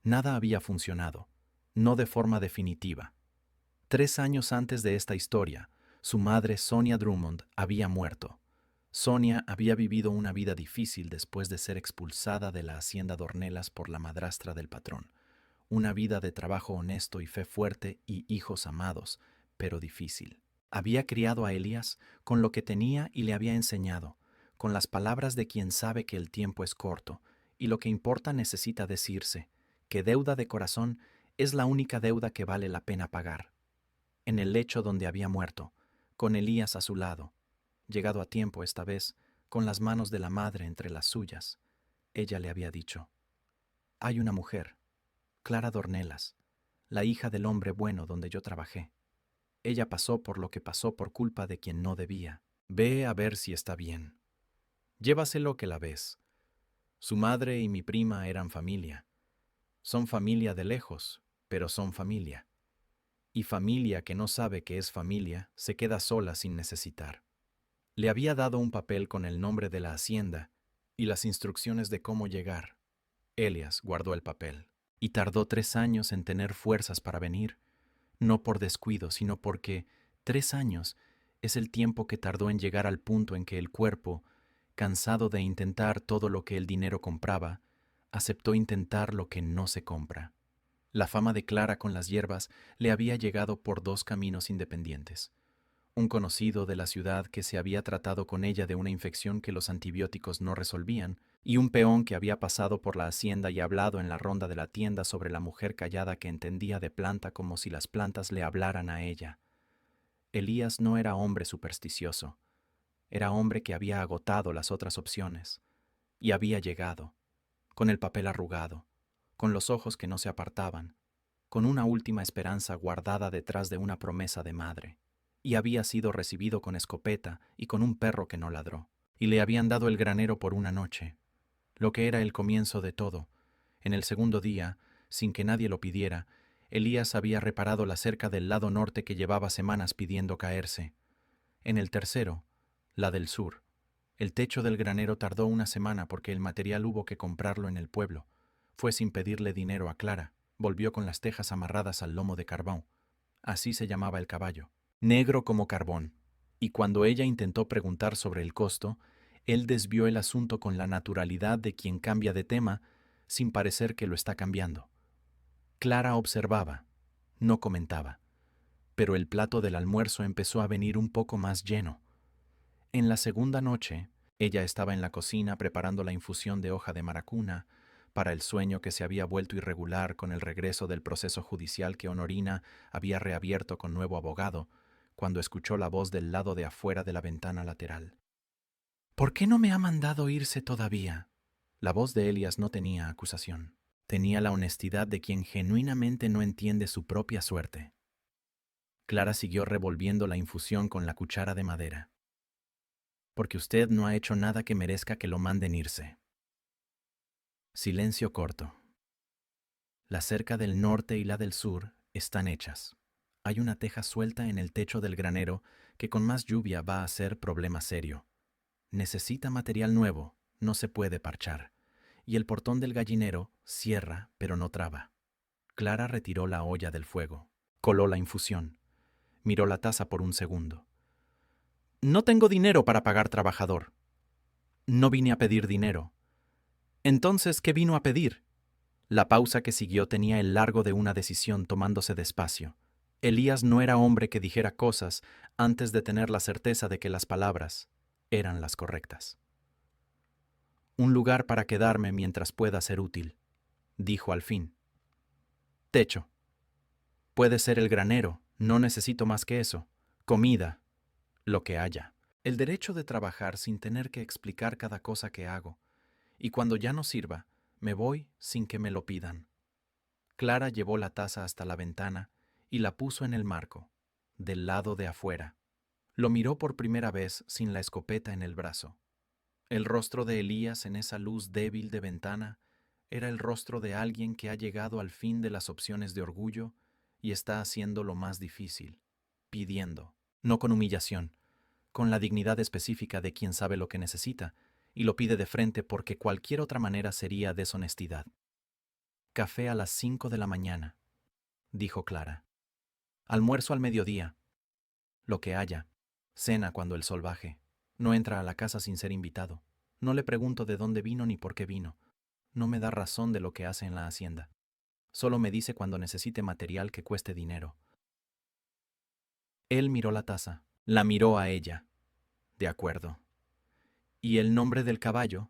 Nada había funcionado, no de forma definitiva. 3 años antes de esta historia, su madre, Sonia Drummond, había muerto. Sonia había vivido una vida difícil después de ser expulsada de la hacienda Dornelas por la madrastra del patrón. Una vida de trabajo honesto y fe fuerte y hijos amados, pero difícil. Había criado a Elías con lo que tenía y le había enseñado, con las palabras de quien sabe que el tiempo es corto y lo que importa necesita decirse, que deuda de corazón es la única deuda que vale la pena pagar. En el lecho donde había muerto, con Elías a su lado, llegado a tiempo esta vez, con las manos de la madre entre las suyas, ella le había dicho: «Hay una mujer, Clara Dornelas, la hija del hombre bueno donde yo trabajé. Ella pasó por lo que pasó por culpa de quien no debía. Ve a ver si está bien. Llévaselo que la ves. Su madre y mi prima eran familia. Son familia de lejos, pero son familia. Y familia que no sabe que es familia se queda sola sin necesitar». Le había dado un papel con el nombre de la hacienda y las instrucciones de cómo llegar. Elias guardó el papel y tardó 3 años en tener fuerzas para venir, no por descuido, sino porque 3 años es el tiempo que tardó en llegar al punto en que el cuerpo, cansado de intentar todo lo que el dinero compraba, aceptó intentar lo que no se compra. La fama de Clara con las hierbas le había llegado por 2 caminos independientes. Un conocido de la ciudad que se había tratado con ella de una infección que los antibióticos no resolvían, y un peón que había pasado por la hacienda y hablado en la ronda de la tienda sobre la mujer callada que entendía de planta como si las plantas le hablaran a ella. Elías no era hombre supersticioso, era hombre que había agotado las otras opciones, y había llegado, con el papel arrugado, con los ojos que no se apartaban, con una última esperanza guardada detrás de una promesa de madre. Y había sido recibido con escopeta y con un perro que no ladró, y le habían dado el granero por una noche, lo que era el comienzo de todo. En el segundo día, sin que nadie lo pidiera, Elías había reparado la cerca del lado norte que llevaba semanas pidiendo caerse. En el tercero, la del sur, el techo del granero tardó una semana porque el material hubo que comprarlo en el pueblo. Fue sin pedirle dinero a Clara, volvió con las tejas amarradas al lomo de carbón. Así se llamaba el caballo, negro como carbón, y cuando ella intentó preguntar sobre el costo, él desvió el asunto con la naturalidad de quien cambia de tema sin parecer que lo está cambiando. Clara observaba, no comentaba, pero el plato del almuerzo empezó a venir un poco más lleno. En la segunda noche, ella estaba en la cocina preparando la infusión de hoja de maracuna para el sueño que se había vuelto irregular con el regreso del proceso judicial que Honorina había reabierto con nuevo abogado, cuando escuchó la voz del lado de afuera de la ventana lateral. «¿Por qué no me ha mandado irse todavía?». La voz de Elias no tenía acusación. Tenía la honestidad de quien genuinamente no entiende su propia suerte. Clara siguió revolviendo la infusión con la cuchara de madera. «Porque usted no ha hecho nada que merezca que lo manden irse». Silencio corto. La cerca del norte y la del sur están hechas. Hay una teja suelta en el techo del granero que con más lluvia va a ser problema serio. Necesita material nuevo, no se puede parchar. Y el portón del gallinero cierra, pero no traba. Clara retiró la olla del fuego, coló la infusión, miró la taza por un segundo. No tengo dinero para pagar trabajador. No vine a pedir dinero. Entonces, ¿qué vino a pedir? La pausa que siguió tenía el largo de una decisión tomándose despacio. Elías no era hombre que dijera cosas antes de tener la certeza de que las palabras eran las correctas. Un lugar para quedarme mientras pueda ser útil, dijo al fin. Techo. Puede ser el granero, no necesito más que eso. Comida, lo que haya. El derecho de trabajar sin tener que explicar cada cosa que hago. Y cuando ya no sirva, me voy sin que me lo pidan. Clara llevó la taza hasta la ventana y la puso en el marco, del lado de afuera. Lo miró por primera vez sin la escopeta en el brazo. El rostro de Elías en esa luz débil de ventana era el rostro de alguien que ha llegado al fin de las opciones de orgullo y está haciendo lo más difícil, pidiendo, no con humillación, con la dignidad específica de quien sabe lo que necesita, y lo pide de frente porque cualquier otra manera sería deshonestidad. Café a las 5 de la mañana, dijo Clara. Almuerzo al mediodía, lo que haya. Cena cuando el sol baje. No entra a la casa sin ser invitado. No le pregunto de dónde vino ni por qué vino. No me da razón de lo que hace en la hacienda. Solo me dice cuando necesite material que cueste dinero. Él miró la taza, la miró a ella. De acuerdo. ¿Y el nombre del caballo?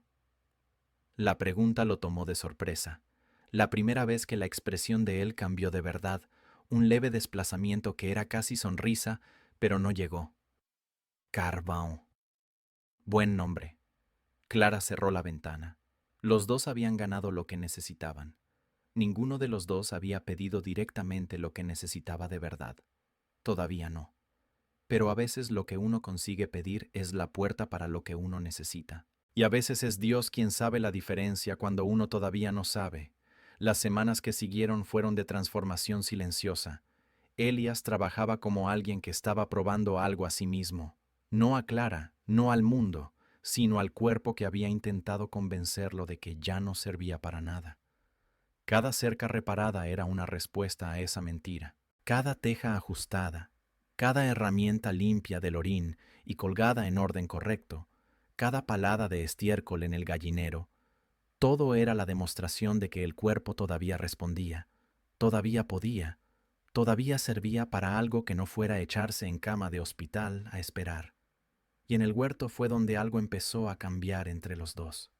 La pregunta lo tomó de sorpresa. La primera vez que la expresión de él cambió de verdad, un leve desplazamiento que era casi sonrisa, pero no llegó. Carvaon. Buen nombre. Clara cerró la ventana. Los dos habían ganado lo que necesitaban. Ninguno de los dos había pedido directamente lo que necesitaba de verdad. Todavía no. Pero a veces lo que uno consigue pedir es la puerta para lo que uno necesita. Y a veces es Dios quien sabe la diferencia cuando uno todavía no sabe. Las semanas que siguieron fueron de transformación silenciosa. Elías trabajaba como alguien que estaba probando algo a sí mismo. No a Clara, no al mundo, sino al cuerpo que había intentado convencerlo de que ya no servía para nada. Cada cerca reparada era una respuesta a esa mentira. Cada teja ajustada, cada herramienta limpia del orín y colgada en orden correcto, cada palada de estiércol en el gallinero, todo era la demostración de que el cuerpo todavía respondía, todavía podía, todavía servía para algo que no fuera echarse en cama de hospital a esperar. Y en el huerto fue donde algo empezó a cambiar entre los dos.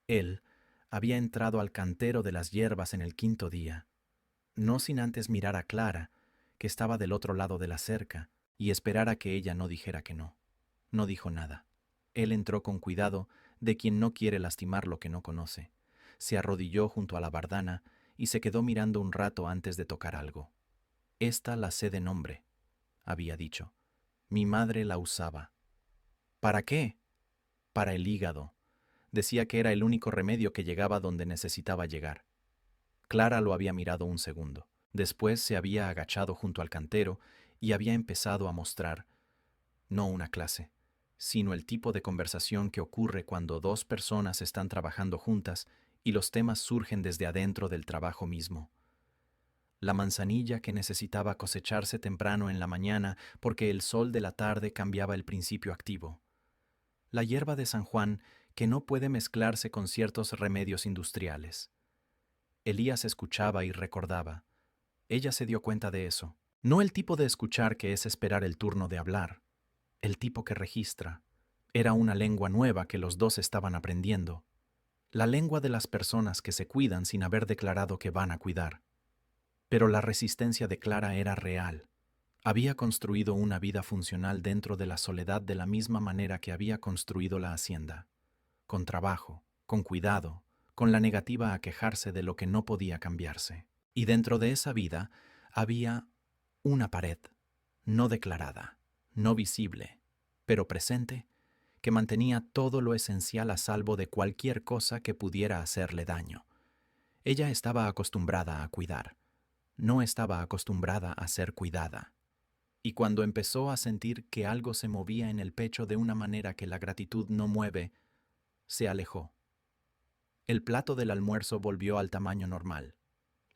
Él había entrado al cantero de las hierbas en el 5.º día, no sin antes mirar a Clara, que estaba del otro lado de la cerca, y esperar a que ella no dijera que no. No dijo nada. Él entró con cuidado de quien no quiere lastimar lo que no conoce. Se arrodilló junto a la bardana y se quedó mirando un rato antes de tocar algo. Esta la sé de nombre, había dicho. Mi madre la usaba. ¿Para qué? Para el hígado. Decía que era el único remedio que llegaba donde necesitaba llegar. Clara lo había mirado un segundo. Después se había agachado junto al cantero y había empezado a mostrar, no una clase, sino el tipo de conversación que ocurre cuando dos personas están trabajando juntas y los temas surgen desde adentro del trabajo mismo. La manzanilla que necesitaba cosecharse temprano en la mañana porque el sol de la tarde cambiaba el principio activo. La hierba de San Juan que no puede mezclarse con ciertos remedios industriales. Elías escuchaba y recordaba. Ella se dio cuenta de eso. No el tipo de escuchar que es esperar el turno de hablar. El tipo que registra. Era una lengua nueva que los dos estaban aprendiendo. La lengua de las personas que se cuidan sin haber declarado que van a cuidar. Pero la resistencia de Clara era real. Había construido una vida funcional dentro de la soledad de la misma manera que había construido la hacienda. Con trabajo, con cuidado, con la negativa a quejarse de lo que no podía cambiarse. Y dentro de esa vida había una pared, no declarada, no visible, pero presente, que mantenía todo lo esencial a salvo de cualquier cosa que pudiera hacerle daño. Ella estaba acostumbrada a cuidar, no estaba acostumbrada a ser cuidada. y cuando empezó a sentir que algo se movía en el pecho de una manera que la gratitud no mueve, se alejó. El plato del almuerzo volvió al tamaño normal.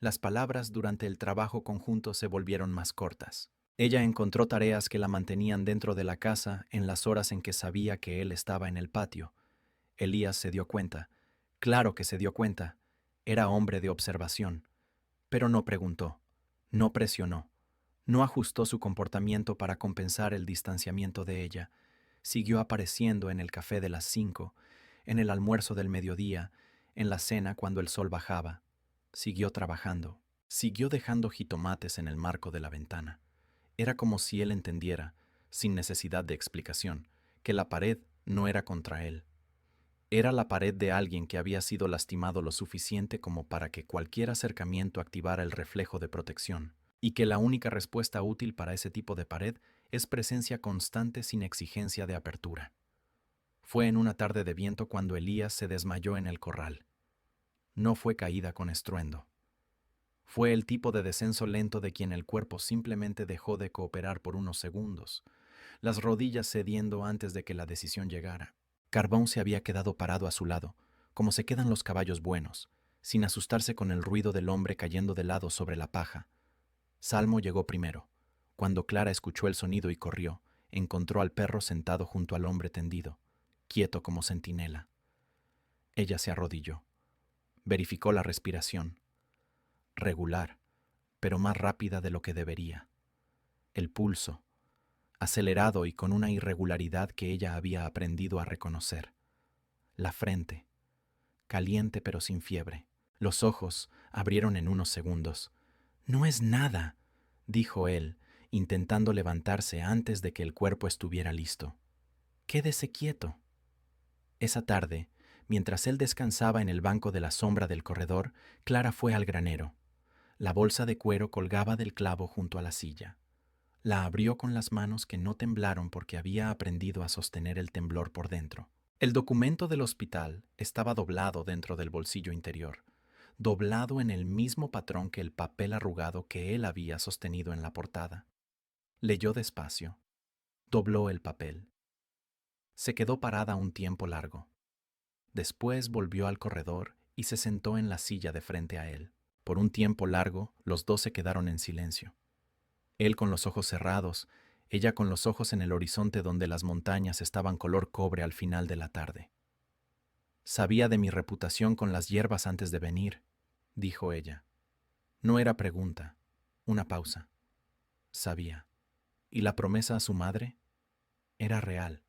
Las palabras durante el trabajo conjunto se volvieron más cortas. Ella encontró tareas que la mantenían dentro de la casa en las horas en que sabía que él estaba en el patio. Elías se dio cuenta. Claro que se dio cuenta. Era hombre de observación. Pero no preguntó. No presionó. No ajustó su comportamiento para compensar el distanciamiento de ella. Siguió apareciendo en el café de las 5, en el almuerzo del mediodía, en la cena cuando el sol bajaba. Siguió trabajando. Siguió dejando jitomates en el marco de la ventana. Era como si él entendiera, sin necesidad de explicación, que la pared no era contra él. Era la pared de alguien que había sido lastimado lo suficiente como para que cualquier acercamiento activara el reflejo de protección, y que la única respuesta útil para ese tipo de pared es presencia constante sin exigencia de apertura. Fue en una tarde de viento cuando Elías se desmayó en el corral. No fue caída con estruendo. Fue el tipo de descenso lento de quien el cuerpo simplemente dejó de cooperar por unos segundos, las rodillas cediendo antes de que la decisión llegara. Carbón se había quedado parado a su lado, como se quedan los caballos buenos, sin asustarse con el ruido del hombre cayendo de lado sobre la paja. Salmo llegó primero. Cuando Clara escuchó el sonido y corrió, encontró al perro sentado junto al hombre tendido, quieto como centinela. Ella se arrodilló. Verificó la respiración. Regular, pero más rápida de lo que debería. El pulso, acelerado y con una irregularidad que ella había aprendido a reconocer. La frente, caliente pero sin fiebre. Los ojos abrieron en unos segundos. «No es nada», dijo él, intentando levantarse antes de que el cuerpo estuviera listo. «Quédese quieto». Esa tarde, mientras él descansaba en el banco de la sombra del corredor, Clara fue al granero. La bolsa de cuero colgaba del clavo junto a la silla. La abrió con las manos que no temblaron porque había aprendido a sostener el temblor por dentro. El documento del hospital estaba doblado dentro del bolsillo interior, doblado en el mismo patrón que el papel arrugado que él había sostenido en la portada. Leyó despacio. Dobló el papel. Se quedó parada un tiempo largo. Después volvió al corredor y se sentó en la silla de frente a él. Por un tiempo largo, los dos se quedaron en silencio. Él con los ojos cerrados, ella con los ojos en el horizonte donde las montañas estaban color cobre al final de la tarde. «Sabía de mi reputación con las hierbas antes de venir», dijo ella. No era pregunta, una pausa. Sabía. ¿Y la promesa a su madre? Era real.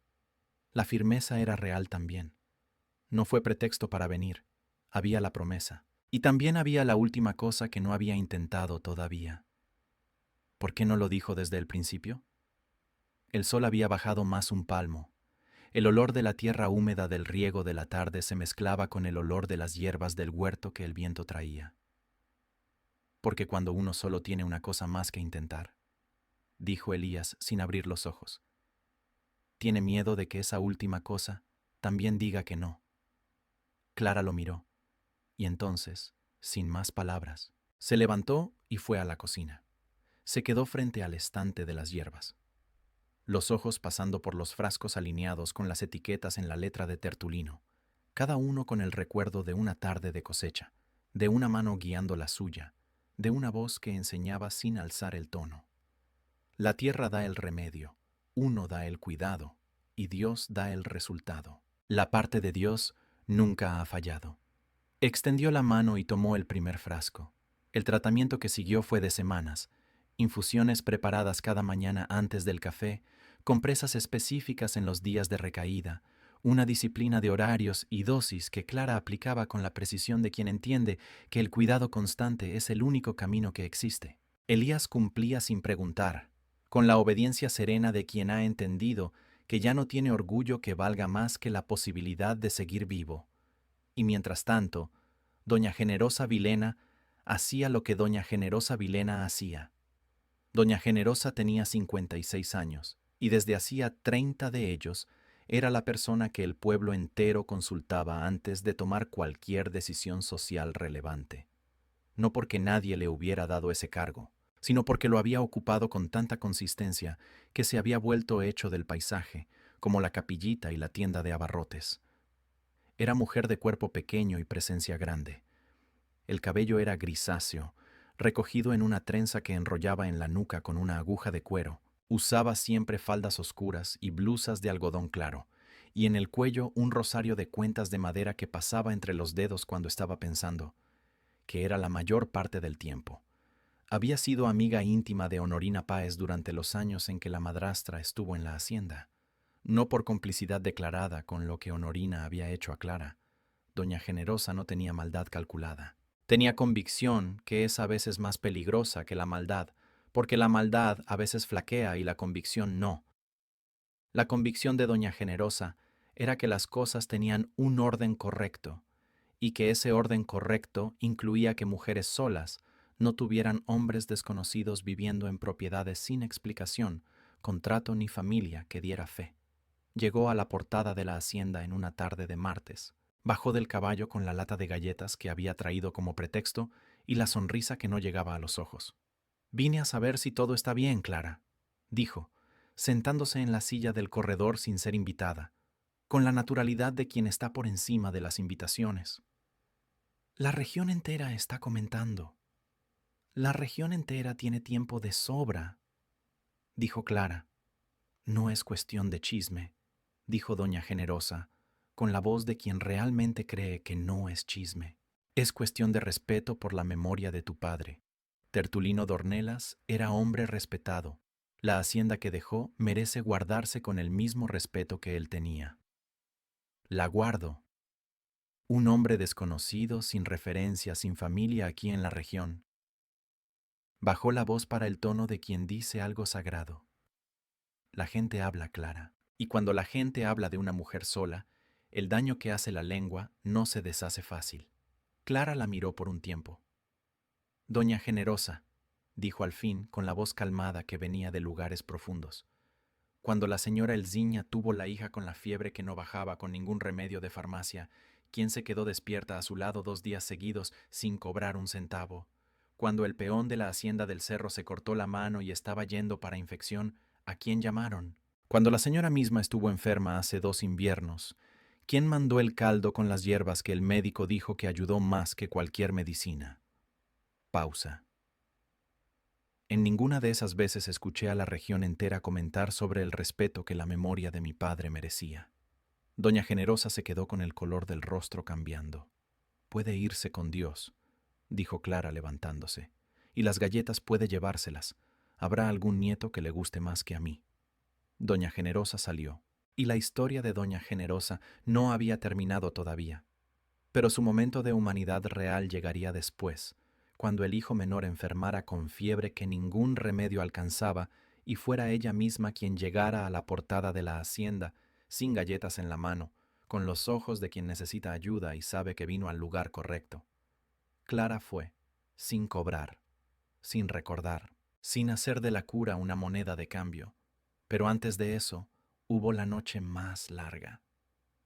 La firmeza era real también. No fue pretexto para venir. Había la promesa. Y también había la última cosa que no había intentado todavía. ¿Por qué no lo dijo desde el principio? El sol había bajado más un palmo. El olor de la tierra húmeda del riego de la tarde se mezclaba con el olor de las hierbas del huerto que el viento traía. Porque cuando uno solo tiene una cosa más que intentar, dijo Elías sin abrir los ojos, tiene miedo de que esa última cosa también diga que no. Clara lo miró, y entonces, sin más palabras, se levantó y fue a la cocina. Se quedó frente al estante de las hierbas, los ojos pasando por los frascos alineados con las etiquetas en la letra de Tertulino, cada uno con el recuerdo de una tarde de cosecha, de una mano guiando la suya, de una voz que enseñaba sin alzar el tono. La tierra da el remedio, uno da el cuidado, y Dios da el resultado. La parte de Dios nunca ha fallado. Extendió la mano y tomó el primer frasco. El tratamiento que siguió fue de semanas, infusiones preparadas cada mañana antes del café, compresas específicas en los días de recaída, una disciplina de horarios y dosis que Clara aplicaba con la precisión de quien entiende que el cuidado constante es el único camino que existe. Elías cumplía sin preguntar, con la obediencia serena de quien ha entendido que ya no tiene orgullo que valga más que la posibilidad de seguir vivo. Y mientras tanto, doña Generosa Vilena hacía lo que doña Generosa Vilena hacía. Doña Generosa tenía 56 años, y desde hacía 30 de ellos era la persona que el pueblo entero consultaba antes de tomar cualquier decisión social relevante. No porque nadie le hubiera dado ese cargo, sino porque lo había ocupado con tanta consistencia que se había vuelto hecho del paisaje, como la capillita y la tienda de abarrotes. Era mujer de cuerpo pequeño y presencia grande. El cabello era grisáceo, recogido en una trenza que enrollaba en la nuca con una aguja de cuero. Usaba siempre faldas oscuras y blusas de algodón claro, y en el cuello un rosario de cuentas de madera que pasaba entre los dedos cuando estaba pensando, que era la mayor parte del tiempo. Había sido amiga íntima de Honorina Páez durante los años en que la madrastra estuvo en la hacienda. No por complicidad declarada con lo que Honorina había hecho a Clara. Doña Generosa no tenía maldad calculada. Tenía convicción que es a veces más peligrosa que la maldad, porque la maldad a veces flaquea y la convicción no. La convicción de Doña Generosa era que las cosas tenían un orden correcto, y que ese orden correcto incluía que mujeres solas no tuvieran hombres desconocidos viviendo en propiedades sin explicación, contrato ni familia que diera fe. Llegó a la portada de la hacienda en una tarde de martes. Bajó del caballo con la lata de galletas que había traído como pretexto y la sonrisa que no llegaba a los ojos. «Vine a saber si todo está bien, Clara», dijo, sentándose en la silla del corredor sin ser invitada, con la naturalidad de quien está por encima de las invitaciones. «La región entera está comentando. La región entera tiene tiempo de sobra», dijo Clara. «No es cuestión de chisme», dijo Doña Generosa, con la voz de quien realmente cree que no es chisme. «Es cuestión de respeto por la memoria de tu padre. Tertulino Dornelas era hombre respetado. La hacienda que dejó merece guardarse con el mismo respeto que él tenía. La guardo. Un hombre desconocido, sin referencia, sin familia aquí en la región». Bajó la voz para el tono de quien dice algo sagrado. La gente habla, Clara, y cuando la gente habla de una mujer sola, el daño que hace la lengua no se deshace fácil. Clara la miró por un tiempo. «Doña Generosa», dijo al fin con la voz calmada que venía de lugares profundos. «Cuando la señora Elziña tuvo la hija con la fiebre que no bajaba con ningún remedio de farmacia, ¿quién se quedó despierta a su lado 2 días seguidos sin cobrar un centavo? Cuando el peón de la hacienda del cerro se cortó la mano y estaba yendo para infección, ¿a quién llamaron? Cuando la señora misma estuvo enferma hace 2 inviernos, ¿quién mandó el caldo con las hierbas que el médico dijo que ayudó más que cualquier medicina?» Pausa. En ninguna de esas veces escuché a la región entera comentar sobre el respeto que la memoria de mi padre merecía. Doña Generosa se quedó con el color del rostro cambiando. «Puede irse con Dios», dijo Clara levantándose, «y las galletas puede llevárselas. Habrá algún nieto que le guste más que a mí». Doña Generosa salió, y la historia de Doña Generosa no había terminado todavía. Pero su momento de humanidad real llegaría después, cuando el hijo menor enfermara con fiebre que ningún remedio alcanzaba y fuera ella misma quien llegara a la portada de la hacienda, sin galletas en la mano, con los ojos de quien necesita ayuda y sabe que vino al lugar correcto. Clara fue, sin cobrar, sin recordar, sin hacer de la cura una moneda de cambio. Pero antes de eso, hubo la noche más larga.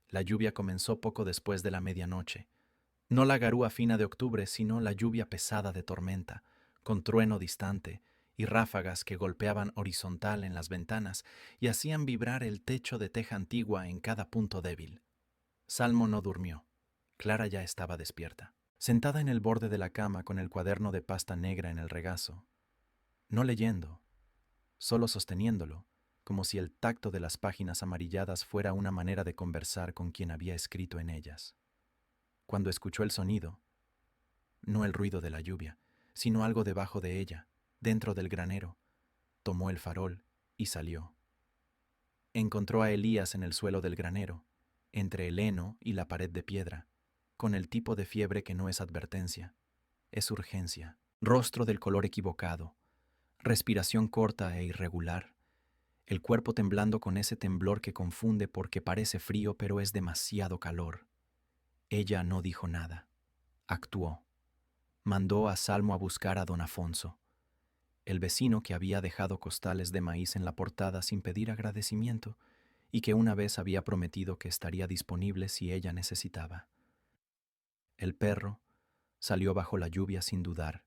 La lluvia comenzó poco después de la medianoche. No la garúa fina de octubre, sino la lluvia pesada de tormenta, con trueno distante y ráfagas que golpeaban horizontal en las ventanas y hacían vibrar el techo de teja antigua en cada punto débil. Salmo no durmió. Clara ya estaba despierta, sentada en el borde de la cama con el cuaderno de pasta negra en el regazo, no leyendo, solo sosteniéndolo, como si el tacto de las páginas amarilladas fuera una manera de conversar con quien había escrito en ellas. Cuando escuchó el sonido, no el ruido de la lluvia, sino algo debajo de ella, dentro del granero, tomó el farol y salió. Encontró a Elías en el suelo del granero, entre el heno y la pared de piedra, con el tipo de fiebre que no es advertencia, es urgencia, rostro del color equivocado, respiración corta e irregular, el cuerpo temblando con ese temblor que confunde porque parece frío pero es demasiado calor. Ella no dijo nada, actuó. Mandó a Salmo a buscar a don Afonso, el vecino que había dejado costales de maíz en la portada sin pedir agradecimiento y que una vez había prometido que estaría disponible si ella necesitaba. El perro salió bajo la lluvia sin dudar,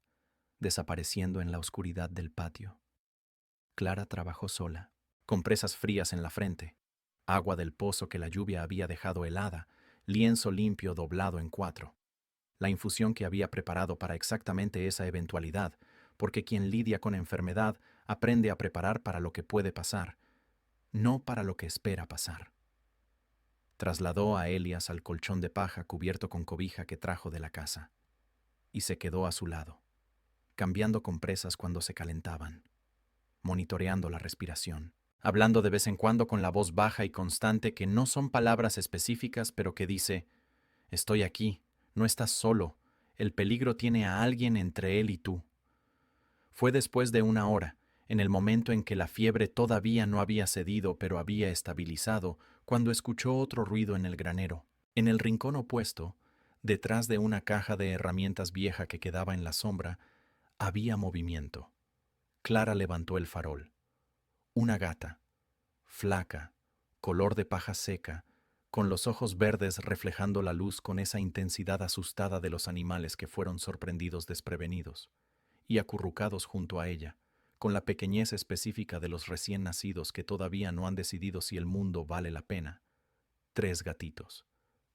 desapareciendo en la oscuridad del patio. Clara trabajó sola, con presas frías en la frente, agua del pozo que la lluvia había dejado helada, lienzo limpio doblado en cuatro. La infusión que había preparado para exactamente esa eventualidad, porque quien lidia con enfermedad aprende a preparar para lo que puede pasar, no para lo que espera pasar. Trasladó a Elias al colchón de paja cubierto con cobija que trajo de la casa, y se quedó a su lado, cambiando compresas cuando se calentaban, monitoreando la respiración, hablando de vez en cuando con la voz baja y constante que no son palabras específicas, pero que dice: estoy aquí, no estás solo, el peligro tiene a alguien entre él y tú. Fue después de una hora, en el momento en que la fiebre todavía no había cedido pero había estabilizado, cuando escuchó otro ruido en el granero. En el rincón opuesto, detrás de una caja de herramientas vieja que quedaba en la sombra, había movimiento. Clara levantó el farol. Una gata, flaca, color de paja seca, con los ojos verdes reflejando la luz con esa intensidad asustada de los animales que fueron sorprendidos desprevenidos, y acurrucados junto a ella, con la pequeñez específica de los recién nacidos que todavía no han decidido si el mundo vale la pena. 3 gatitos,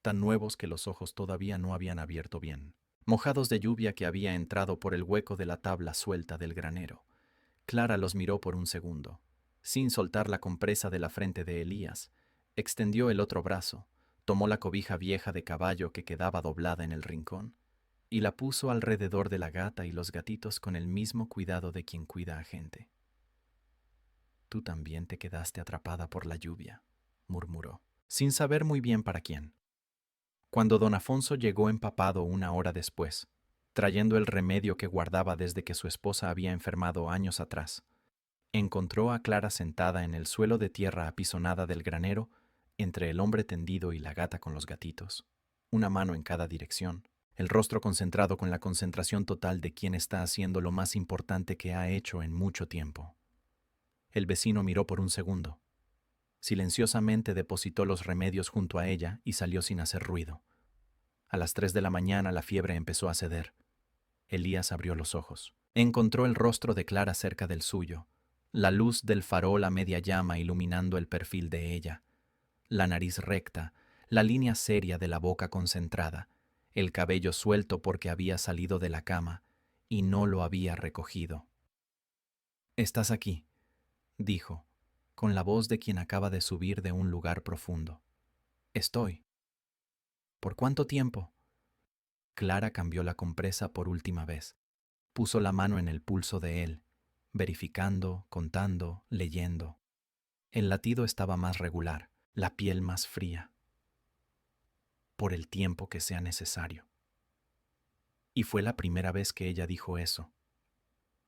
tan nuevos que los ojos todavía no habían abierto bien, mojados de lluvia que había entrado por el hueco de la tabla suelta del granero. Clara los miró por un segundo. Sin soltar la compresa de la frente de Elías, extendió el otro brazo, tomó la cobija vieja de caballo que quedaba doblada en el rincón, y la puso alrededor de la gata y los gatitos con el mismo cuidado de quien cuida a gente. Tú también te quedaste atrapada por la lluvia, murmuró, sin saber muy bien para quién. Cuando don Afonso llegó empapado una hora después, trayendo el remedio que guardaba desde que su esposa había enfermado años atrás, encontró a Clara sentada en el suelo de tierra apisonada del granero, entre el hombre tendido y la gata con los gatitos, una mano en cada dirección, el rostro concentrado con la concentración total de quien está haciendo lo más importante que ha hecho en mucho tiempo. El vecino miró por un segundo. Silenciosamente depositó los remedios junto a ella y salió sin hacer ruido. A las 3 de la mañana la fiebre empezó a ceder. Elías abrió los ojos. Encontró el rostro de Clara cerca del suyo, la luz del farol a media llama iluminando el perfil de ella, la nariz recta, la línea seria de la boca concentrada, el cabello suelto porque había salido de la cama y no lo había recogido. «Estás aquí», dijo, con la voz de quien acaba de subir de un lugar profundo. «Estoy». «¿Por cuánto tiempo?» Clara cambió la compresa por última vez. Puso la mano en el pulso de él, verificando, contando, leyendo. El latido estaba más regular, la piel más fría. «Por el tiempo que sea necesario». Y fue la primera vez que ella dijo eso.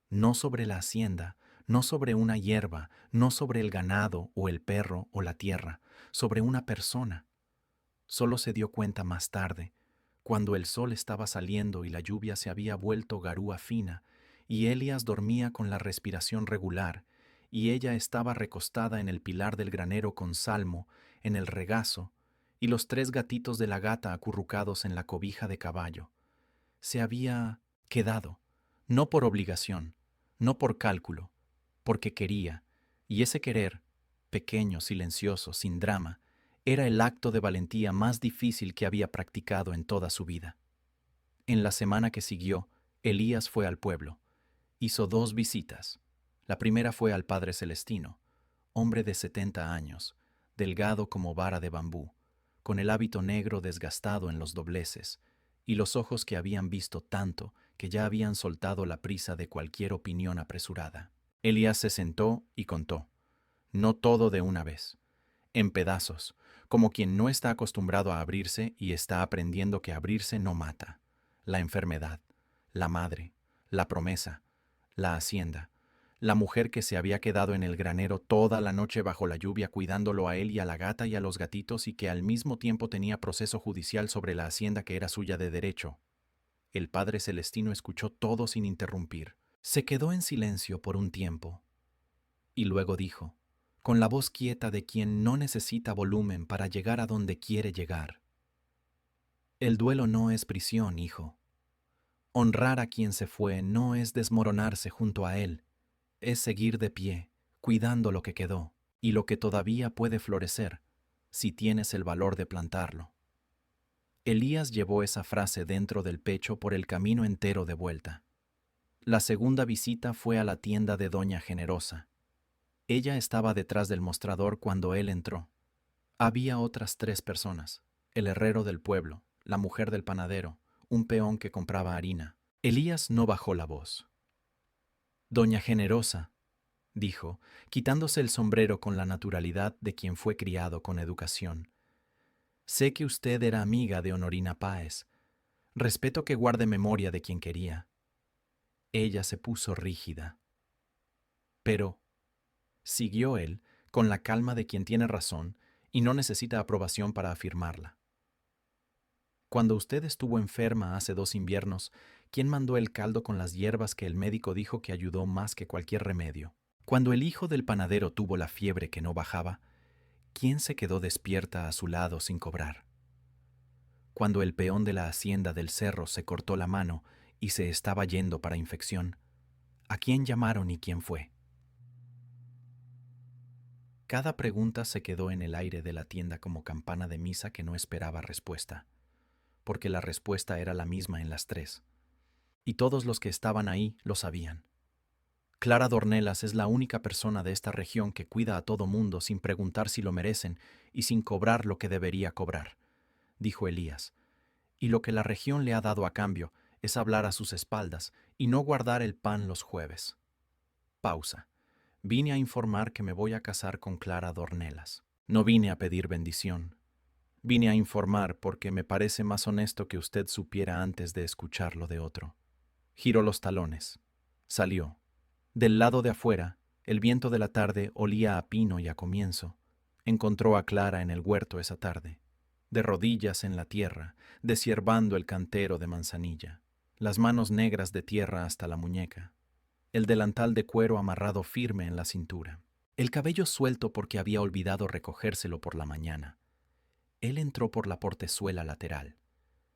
No sobre la hacienda, no sobre una hierba, no sobre el ganado o el perro o la tierra, sobre una persona. Solo se dio cuenta más tarde, cuando el sol estaba saliendo y la lluvia se había vuelto garúa fina, y Elias dormía con la respiración regular, y ella estaba recostada en el pilar del granero con Salmo, en el regazo, y los 3 gatitos de la gata acurrucados en la cobija de caballo. Se había quedado, no por obligación, no por cálculo, porque quería, y ese querer, pequeño, silencioso, sin drama, era el acto de valentía más difícil que había practicado en toda su vida. En la semana que siguió, Elías fue al pueblo. Hizo 2 visitas. La primera fue al padre Celestino, hombre de 70 años, delgado como vara de bambú, con el hábito negro desgastado en los dobleces, y los ojos que habían visto tanto que ya habían soltado la prisa de cualquier opinión apresurada. Elías se sentó y contó, no todo de una vez, en pedazos, como quien no está acostumbrado a abrirse y está aprendiendo que abrirse no mata. La enfermedad, la madre, la promesa, la hacienda, la mujer que se había quedado en el granero toda la noche bajo la lluvia cuidándolo a él y a la gata y a los gatitos y que al mismo tiempo tenía proceso judicial sobre la hacienda que era suya de derecho. El padre Celestino escuchó todo sin interrumpir. Se quedó en silencio por un tiempo y luego dijo, con la voz quieta de quien no necesita volumen para llegar a donde quiere llegar. El duelo no es prisión, hijo. Honrar a quien se fue no es desmoronarse junto a él, es seguir de pie, cuidando lo que quedó y lo que todavía puede florecer, si tienes el valor de plantarlo. Elías llevó esa frase dentro del pecho por el camino entero de vuelta. La segunda visita fue a la tienda de Doña Generosa. Ella estaba detrás del mostrador cuando él entró. Había otras 3 personas: el herrero del pueblo, la mujer del panadero, un peón que compraba harina. Elías no bajó la voz. Doña Generosa, dijo, quitándose el sombrero con la naturalidad de quien fue criado con educación. Sé que usted era amiga de Honorina Páez. Respeto que guarde memoria de quien quería. Ella se puso rígida. Pero, siguió él, con la calma de quien tiene razón y no necesita aprobación para afirmarla. Cuando usted estuvo enferma hace 2 inviernos, ¿quién mandó el caldo con las hierbas que el médico dijo que ayudó más que cualquier remedio? Cuando el hijo del panadero tuvo la fiebre que no bajaba, ¿quién se quedó despierta a su lado sin cobrar? Cuando el peón de la hacienda del cerro se cortó la mano y se estaba yendo para infección, ¿a quién llamaron y quién fue? Cada pregunta se quedó en el aire de la tienda como campana de misa que no esperaba respuesta, porque la respuesta era la misma en las 3. Y todos los que estaban ahí lo sabían. Clara Dornelas es la única persona de esta región que cuida a todo mundo sin preguntar si lo merecen y sin cobrar lo que debería cobrar, dijo Elías. Y lo que la región le ha dado a cambio es hablar a sus espaldas y no guardar el pan los jueves. Pausa. Vine a informar que me voy a casar con Clara Dornelas. No vine a pedir bendición. Vine a informar porque me parece más honesto que usted supiera antes de escuchar lo de otro. Giró los talones. Salió. Del lado de afuera, el viento de la tarde olía a pino y a comienzo. Encontró a Clara en el huerto esa tarde, de rodillas en la tierra, deshiervando el cantero de manzanilla, las manos negras de tierra hasta la muñeca, el delantal de cuero amarrado firme en la cintura, el cabello suelto porque había olvidado recogérselo por la mañana. Él entró por la portezuela lateral,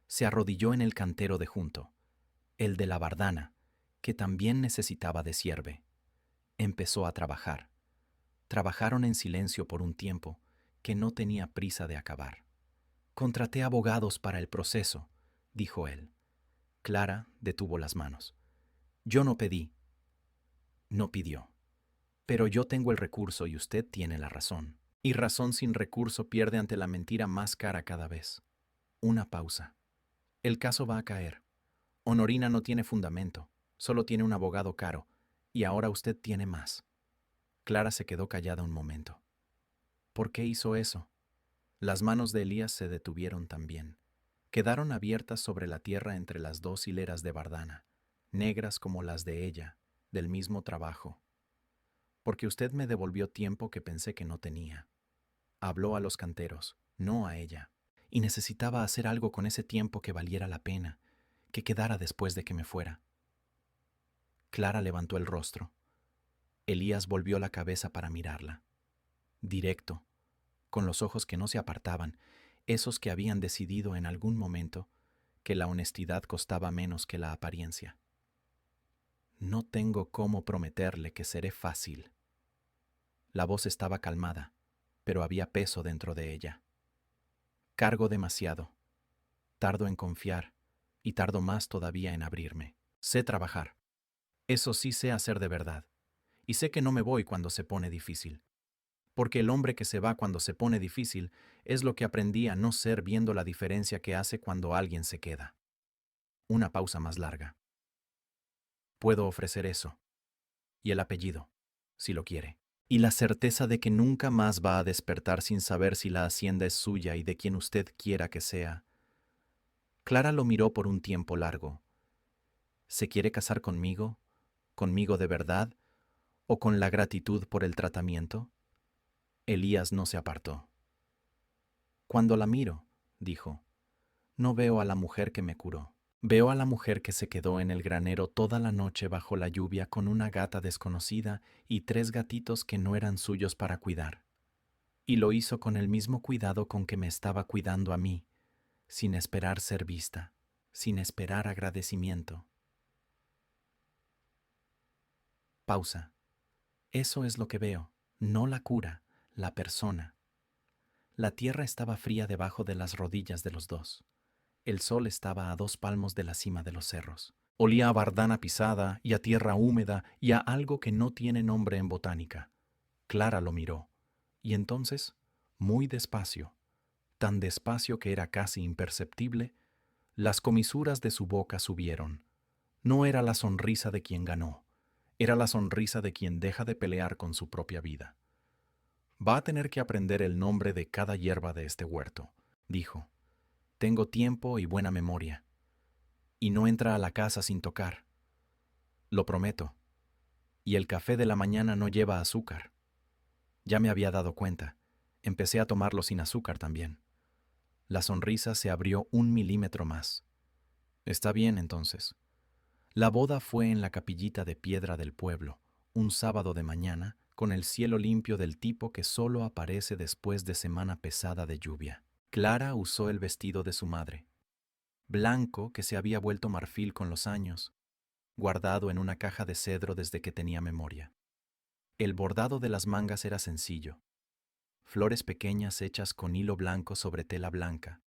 se arrodilló en el cantero de junto, el de la bardana, que también necesitaba deshierve. Empezó a trabajar. Trabajaron en silencio por un tiempo que no tenía prisa de acabar. Contraté abogados para el proceso, dijo él. Clara detuvo las manos. Yo no pedí. No pidió. Pero yo tengo el recurso y usted tiene la razón. Y razón sin recurso pierde ante la mentira más cara cada vez. Una pausa. El caso va a caer. Honorina no tiene fundamento, solo tiene un abogado caro, y ahora usted tiene más. Clara se quedó callada un momento. ¿Por qué hizo eso? Las manos de Elías se detuvieron también. Quedaron abiertas sobre la tierra entre las 2 hileras de bardana, negras como las de ella, del mismo trabajo. Porque usted me devolvió tiempo que pensé que no tenía. Habló a los canteros, no a ella, y necesitaba hacer algo con ese tiempo que valiera la pena, que quedara después de que me fuera. Clara levantó el rostro. Elías volvió la cabeza para mirarla. Directo, con los ojos que no se apartaban, esos que habían decidido en algún momento que la honestidad costaba menos que la apariencia. No tengo cómo prometerle que seré fácil. La voz estaba calmada, pero había peso dentro de ella. Cargo demasiado. Tardo en confiar y tardo más todavía en abrirme. Sé trabajar. Eso sí sé hacer de verdad. Y sé que no me voy cuando se pone difícil. Porque el hombre que se va cuando se pone difícil es lo que aprendí a no ser viendo la diferencia que hace cuando alguien se queda. Una pausa más larga. Puedo ofrecer eso. Y el apellido, si lo quiere. Y la certeza de que nunca más va a despertar sin saber si la hacienda es suya y de quien usted quiera que sea. Clara lo miró por un tiempo largo. ¿Se quiere casar conmigo? ¿Conmigo de verdad? ¿O con la gratitud por el tratamiento? Elías no se apartó. Cuando la miro, dijo, no veo a la mujer que me curó. Veo a la mujer que se quedó en el granero toda la noche bajo la lluvia con una gata desconocida y 3 gatitos que no eran suyos para cuidar. Y lo hizo con el mismo cuidado con que me estaba cuidando a mí, sin esperar ser vista, sin esperar agradecimiento. Pausa. Eso es lo que veo, no la cura, la persona. La tierra estaba fría debajo de las rodillas de los dos. El sol estaba a 2 palmos de la cima de los cerros. Olía a bardana pisada y a tierra húmeda y a algo que no tiene nombre en botánica. Clara lo miró. Y entonces, muy despacio, tan despacio que era casi imperceptible, las comisuras de su boca subieron. No era la sonrisa de quien ganó, era la sonrisa de quien deja de pelear con su propia vida. Va a tener que aprender el nombre de cada hierba de este huerto, dijo. Tengo tiempo y buena memoria. Y no entra a la casa sin tocar. Lo prometo. Y el café de la mañana no lleva azúcar. Ya me había dado cuenta. Empecé a tomarlo sin azúcar también. La sonrisa se abrió 1 milímetro más. Está bien, entonces. La boda fue en la capillita de piedra del pueblo, un sábado de mañana, con el cielo limpio del tipo que solo aparece después de semana pesada de lluvia. Clara usó el vestido de su madre, blanco que se había vuelto marfil con los años, guardado en una caja de cedro desde que tenía memoria. El bordado de las mangas era sencillo, flores pequeñas hechas con hilo blanco sobre tela blanca,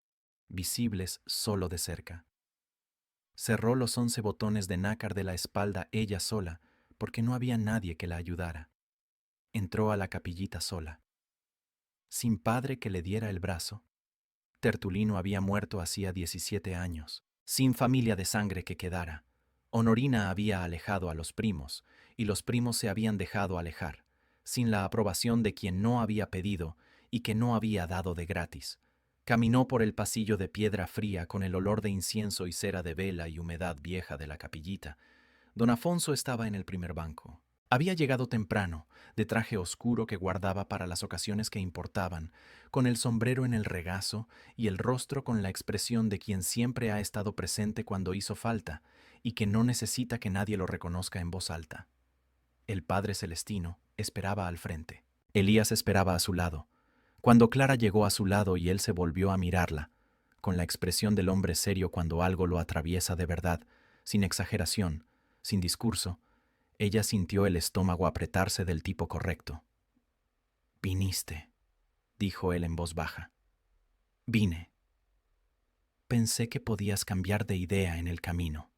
visibles solo de cerca. Cerró los 11 botones de nácar de la espalda ella sola, porque no había nadie que la ayudara. Entró a la capillita sola, sin padre que le diera el brazo. Tertulino había muerto hacía 17 años, sin familia de sangre que quedara. Honorina había alejado a los primos, y los primos se habían dejado alejar, sin la aprobación de quien no había pedido y que no había dado de gratis. Caminó por el pasillo de piedra fría con el olor de incienso y cera de vela y humedad vieja de la capillita. Don Afonso estaba en el primer banco. Había llegado temprano, de traje oscuro que guardaba para las ocasiones que importaban, con el sombrero en el regazo y el rostro con la expresión de quien siempre ha estado presente cuando hizo falta y que no necesita que nadie lo reconozca en voz alta. El Padre Celestino esperaba al frente. Elías esperaba a su lado. Cuando Clara llegó a su lado y él se volvió a mirarla, con la expresión del hombre serio cuando algo lo atraviesa de verdad, sin exageración, sin discurso, ella sintió el estómago apretarse del tipo correcto. «Viniste», dijo él en voz baja. «Vine. Pensé que podías cambiar de idea en el camino».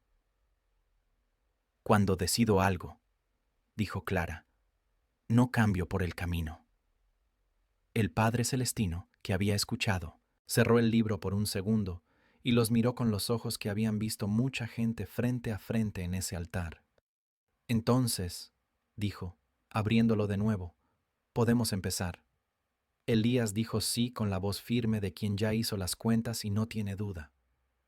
«Cuando decido algo», dijo Clara, «no cambio por el camino». El Padre Celestino, que había escuchado, cerró el libro por un segundo y los miró con los ojos que habían visto mucha gente frente a frente en ese altar. «Entonces», dijo, abriéndolo de nuevo, «podemos empezar». Elías dijo sí con la voz firme de quien ya hizo las cuentas y no tiene duda.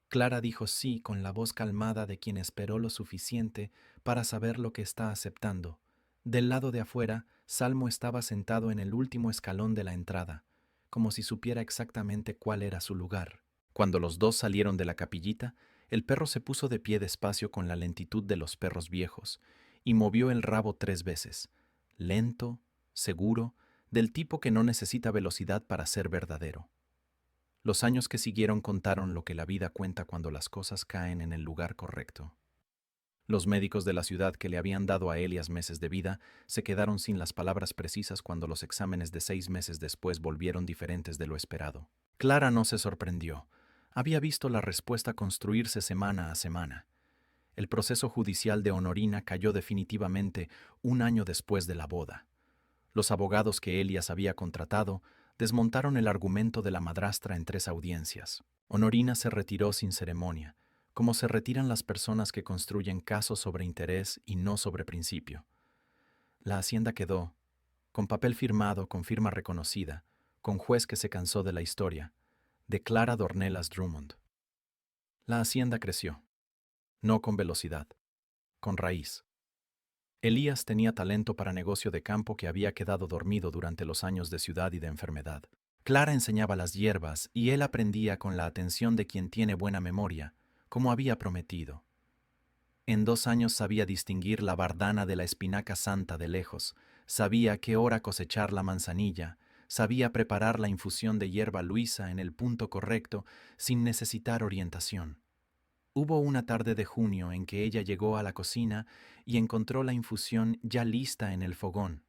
Clara dijo sí con la voz calmada de quien esperó lo suficiente para saber lo que está aceptando. Del lado de afuera, Salmo estaba sentado en el último escalón de la entrada, como si supiera exactamente cuál era su lugar. Cuando los dos salieron de la capillita, el perro se puso de pie despacio con la lentitud de los perros viejos y movió el rabo 3 veces, lento, seguro, del tipo que no necesita velocidad para ser verdadero. Los años que siguieron contaron lo que la vida cuenta cuando las cosas caen en el lugar correcto. Los médicos de la ciudad que le habían dado a Elias meses de vida se quedaron sin las palabras precisas cuando los exámenes de 6 meses después volvieron diferentes de lo esperado. Clara no se sorprendió. Había visto la respuesta construirse semana a semana. El proceso judicial de Honorina cayó definitivamente 1 año después de la boda. Los abogados que Elias había contratado desmontaron el argumento de la madrastra en 3 audiencias. Honorina se retiró sin ceremonia, como se retiran las personas que construyen casos sobre interés y no sobre principio. La hacienda quedó, con papel firmado, con firma reconocida, con juez que se cansó de la historia, de Clara Dornelas Drummond. La hacienda creció, no con velocidad, con raíz. Elías tenía talento para negocio de campo que había quedado dormido durante los años de ciudad y de enfermedad. Clara enseñaba las hierbas y él aprendía con la atención de quien tiene buena memoria, como había prometido. En 2 años sabía distinguir la bardana de la espinaca santa de lejos, sabía qué hora cosechar la manzanilla, sabía preparar la infusión de hierba luisa en el punto correcto sin necesitar orientación. Hubo una tarde de junio en que ella llegó a la cocina y encontró la infusión ya lista en el fogón,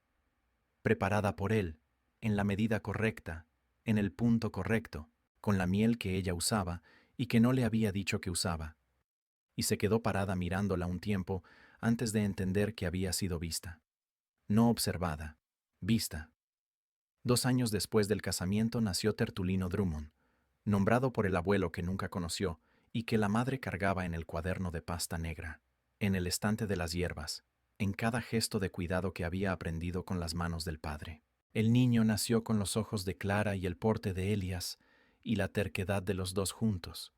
preparada por él, en la medida correcta, en el punto correcto, con la miel que ella usaba y que no le había dicho que usaba, y se quedó parada mirándola un tiempo antes de entender que había sido vista. No observada, vista. 2 años después del casamiento nació Tertulino Drummond, nombrado por el abuelo que nunca conoció y que la madre cargaba en el cuaderno de pasta negra, en el estante de las hierbas, en cada gesto de cuidado que había aprendido con las manos del padre. El niño nació con los ojos de Clara y el porte de Elías y la terquedad de los dos juntos.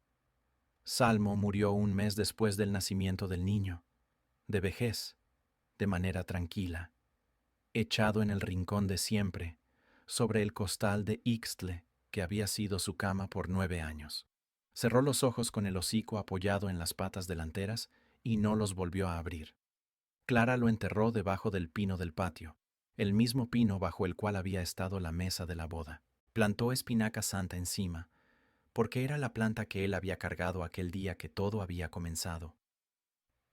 Salmo murió un mes después del nacimiento del niño, de vejez, de manera tranquila, echado en el rincón de siempre, sobre el costal de Ixtle, que había sido su cama por 9 años. Cerró los ojos con el hocico apoyado en las patas delanteras y no los volvió a abrir. Clara lo enterró debajo del pino del patio, el mismo pino bajo el cual había estado la mesa de la boda. Plantó espinaca santa encima, porque era la planta que él había cargado aquel día que todo había comenzado.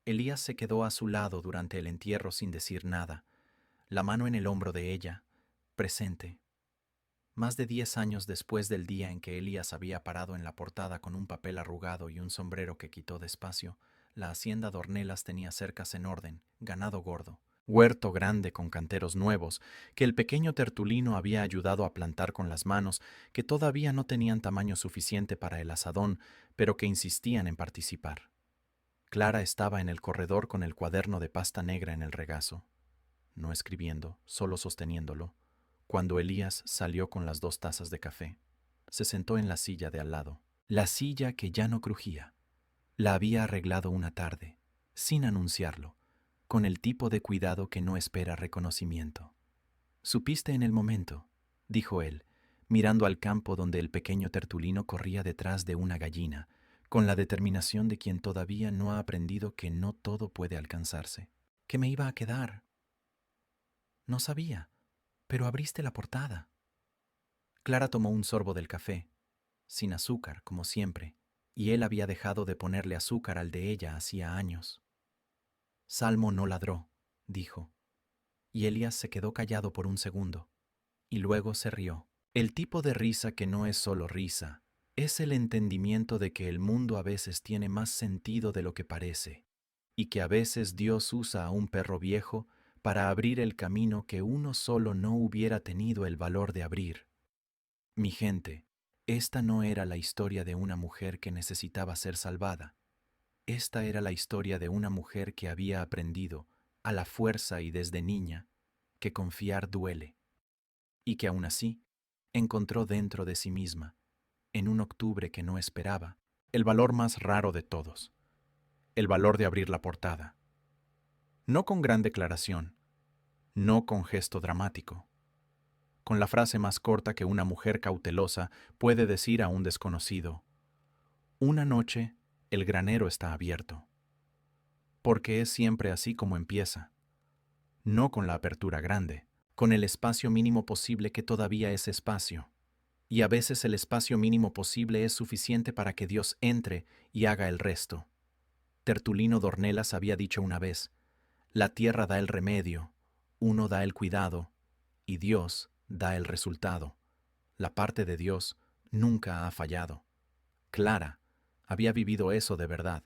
Elías se quedó a su lado durante el entierro sin decir nada, la mano en el hombro de ella, presente. Más de 10 años después del día en que Elías había parado en la portada con un papel arrugado y un sombrero que quitó despacio, la hacienda de Ornelas tenía cercas en orden, ganado gordo, huerto grande con canteros nuevos, que el pequeño Tertulino había ayudado a plantar con las manos, que todavía no tenían tamaño suficiente para el asadón, pero que insistían en participar. Clara estaba en el corredor con el cuaderno de pasta negra en el regazo, no escribiendo, solo sosteniéndolo, cuando Elías salió con las 2 tazas de café. Se sentó en la silla de al lado, la silla que ya no crujía. La había arreglado una tarde, sin anunciarlo, con el tipo de cuidado que no espera reconocimiento. «Supiste en el momento», dijo él, mirando al campo donde el pequeño Tertulino corría detrás de una gallina, con la determinación de quien todavía no ha aprendido que no todo puede alcanzarse. «¿Qué me iba a quedar?» «No sabía, pero abriste la portada». Clara tomó un sorbo del café, sin azúcar, como siempre, y él había dejado de ponerle azúcar al de ella hacía años. Salmo no ladró, dijo, y Elías se quedó callado por un segundo, y luego se rió. El tipo de risa que no es solo risa, es el entendimiento de que el mundo a veces tiene más sentido de lo que parece, y que a veces Dios usa a un perro viejo para abrir el camino que uno solo no hubiera tenido el valor de abrir. Mi gente, esta no era la historia de una mujer que necesitaba ser salvada. Esta era la historia de una mujer que había aprendido, a la fuerza y desde niña, que confiar duele, y que aún así encontró dentro de sí misma, en un octubre que no esperaba, el valor más raro de todos, el valor de abrir la portada. No con gran declaración, no con gesto dramático, con la frase más corta que una mujer cautelosa puede decir a un desconocido: «Una noche, el granero está abierto». Porque es siempre así como empieza, no con la apertura grande, con el espacio mínimo posible que todavía es espacio. Y a veces el espacio mínimo posible es suficiente para que Dios entre y haga el resto. Tertulino Dornelas había dicho una vez: «La tierra da el remedio, uno da el cuidado, y Dios da el resultado». La parte de Dios nunca ha fallado. Clara había vivido eso de verdad.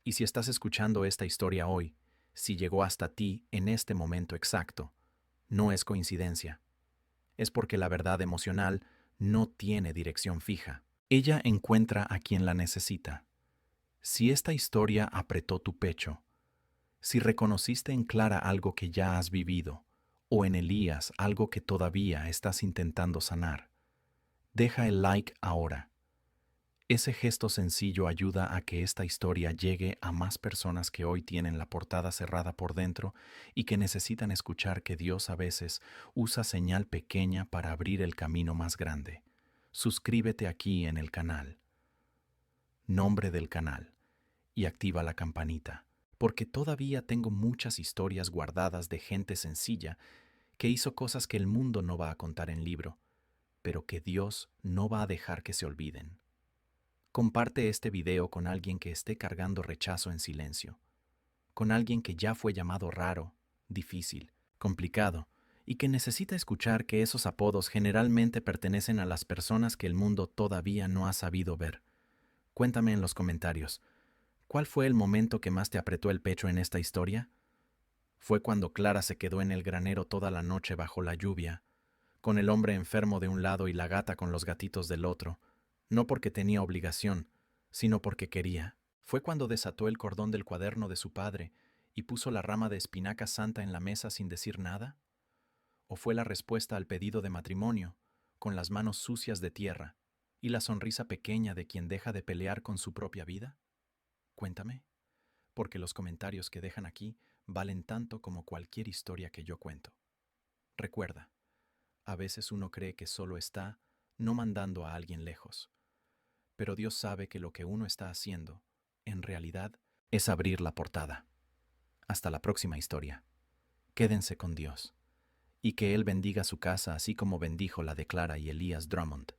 Y si estás escuchando esta historia hoy, si llegó hasta ti en este momento exacto, no es coincidencia. Es porque la verdad emocional no tiene dirección fija. Ella encuentra a quien la necesita. Si esta historia apretó tu pecho, si reconociste en Clara algo que ya has vivido, o en Elías algo que todavía estás intentando sanar, deja el like ahora. Ese gesto sencillo ayuda a que esta historia llegue a más personas que hoy tienen la portada cerrada por dentro y que necesitan escuchar que Dios a veces usa señal pequeña para abrir el camino más grande. Suscríbete aquí en el canal, nombre del canal, y activa la campanita, porque todavía tengo muchas historias guardadas de gente sencilla que hizo cosas que el mundo no va a contar en libro, pero que Dios no va a dejar que se olviden. Comparte este video con alguien que esté cargando rechazo en silencio, con alguien que ya fue llamado raro, difícil, complicado, y que necesita escuchar que esos apodos generalmente pertenecen a las personas que el mundo todavía no ha sabido ver. Cuéntame en los comentarios, ¿cuál fue el momento que más te apretó el pecho en esta historia? ¿Fue cuando Clara se quedó en el granero toda la noche bajo la lluvia, con el hombre enfermo de un lado y la gata con los gatitos del otro, no porque tenía obligación, sino porque quería? ¿Fue cuando desató el cordón del cuaderno de su padre y puso la rama de espinaca santa en la mesa sin decir nada? ¿O fue la respuesta al pedido de matrimonio, con las manos sucias de tierra y la sonrisa pequeña de quien deja de pelear con su propia vida? Cuéntame, porque los comentarios que dejan aquí valen tanto como cualquier historia que yo cuento. Recuerda, a veces uno cree que solo está no mandando a alguien lejos, pero Dios sabe que lo que uno está haciendo, en realidad, es abrir la portada. Hasta la próxima historia. Quédense con Dios, y que Él bendiga su casa así como bendijo la de Clara y Elías Drummond.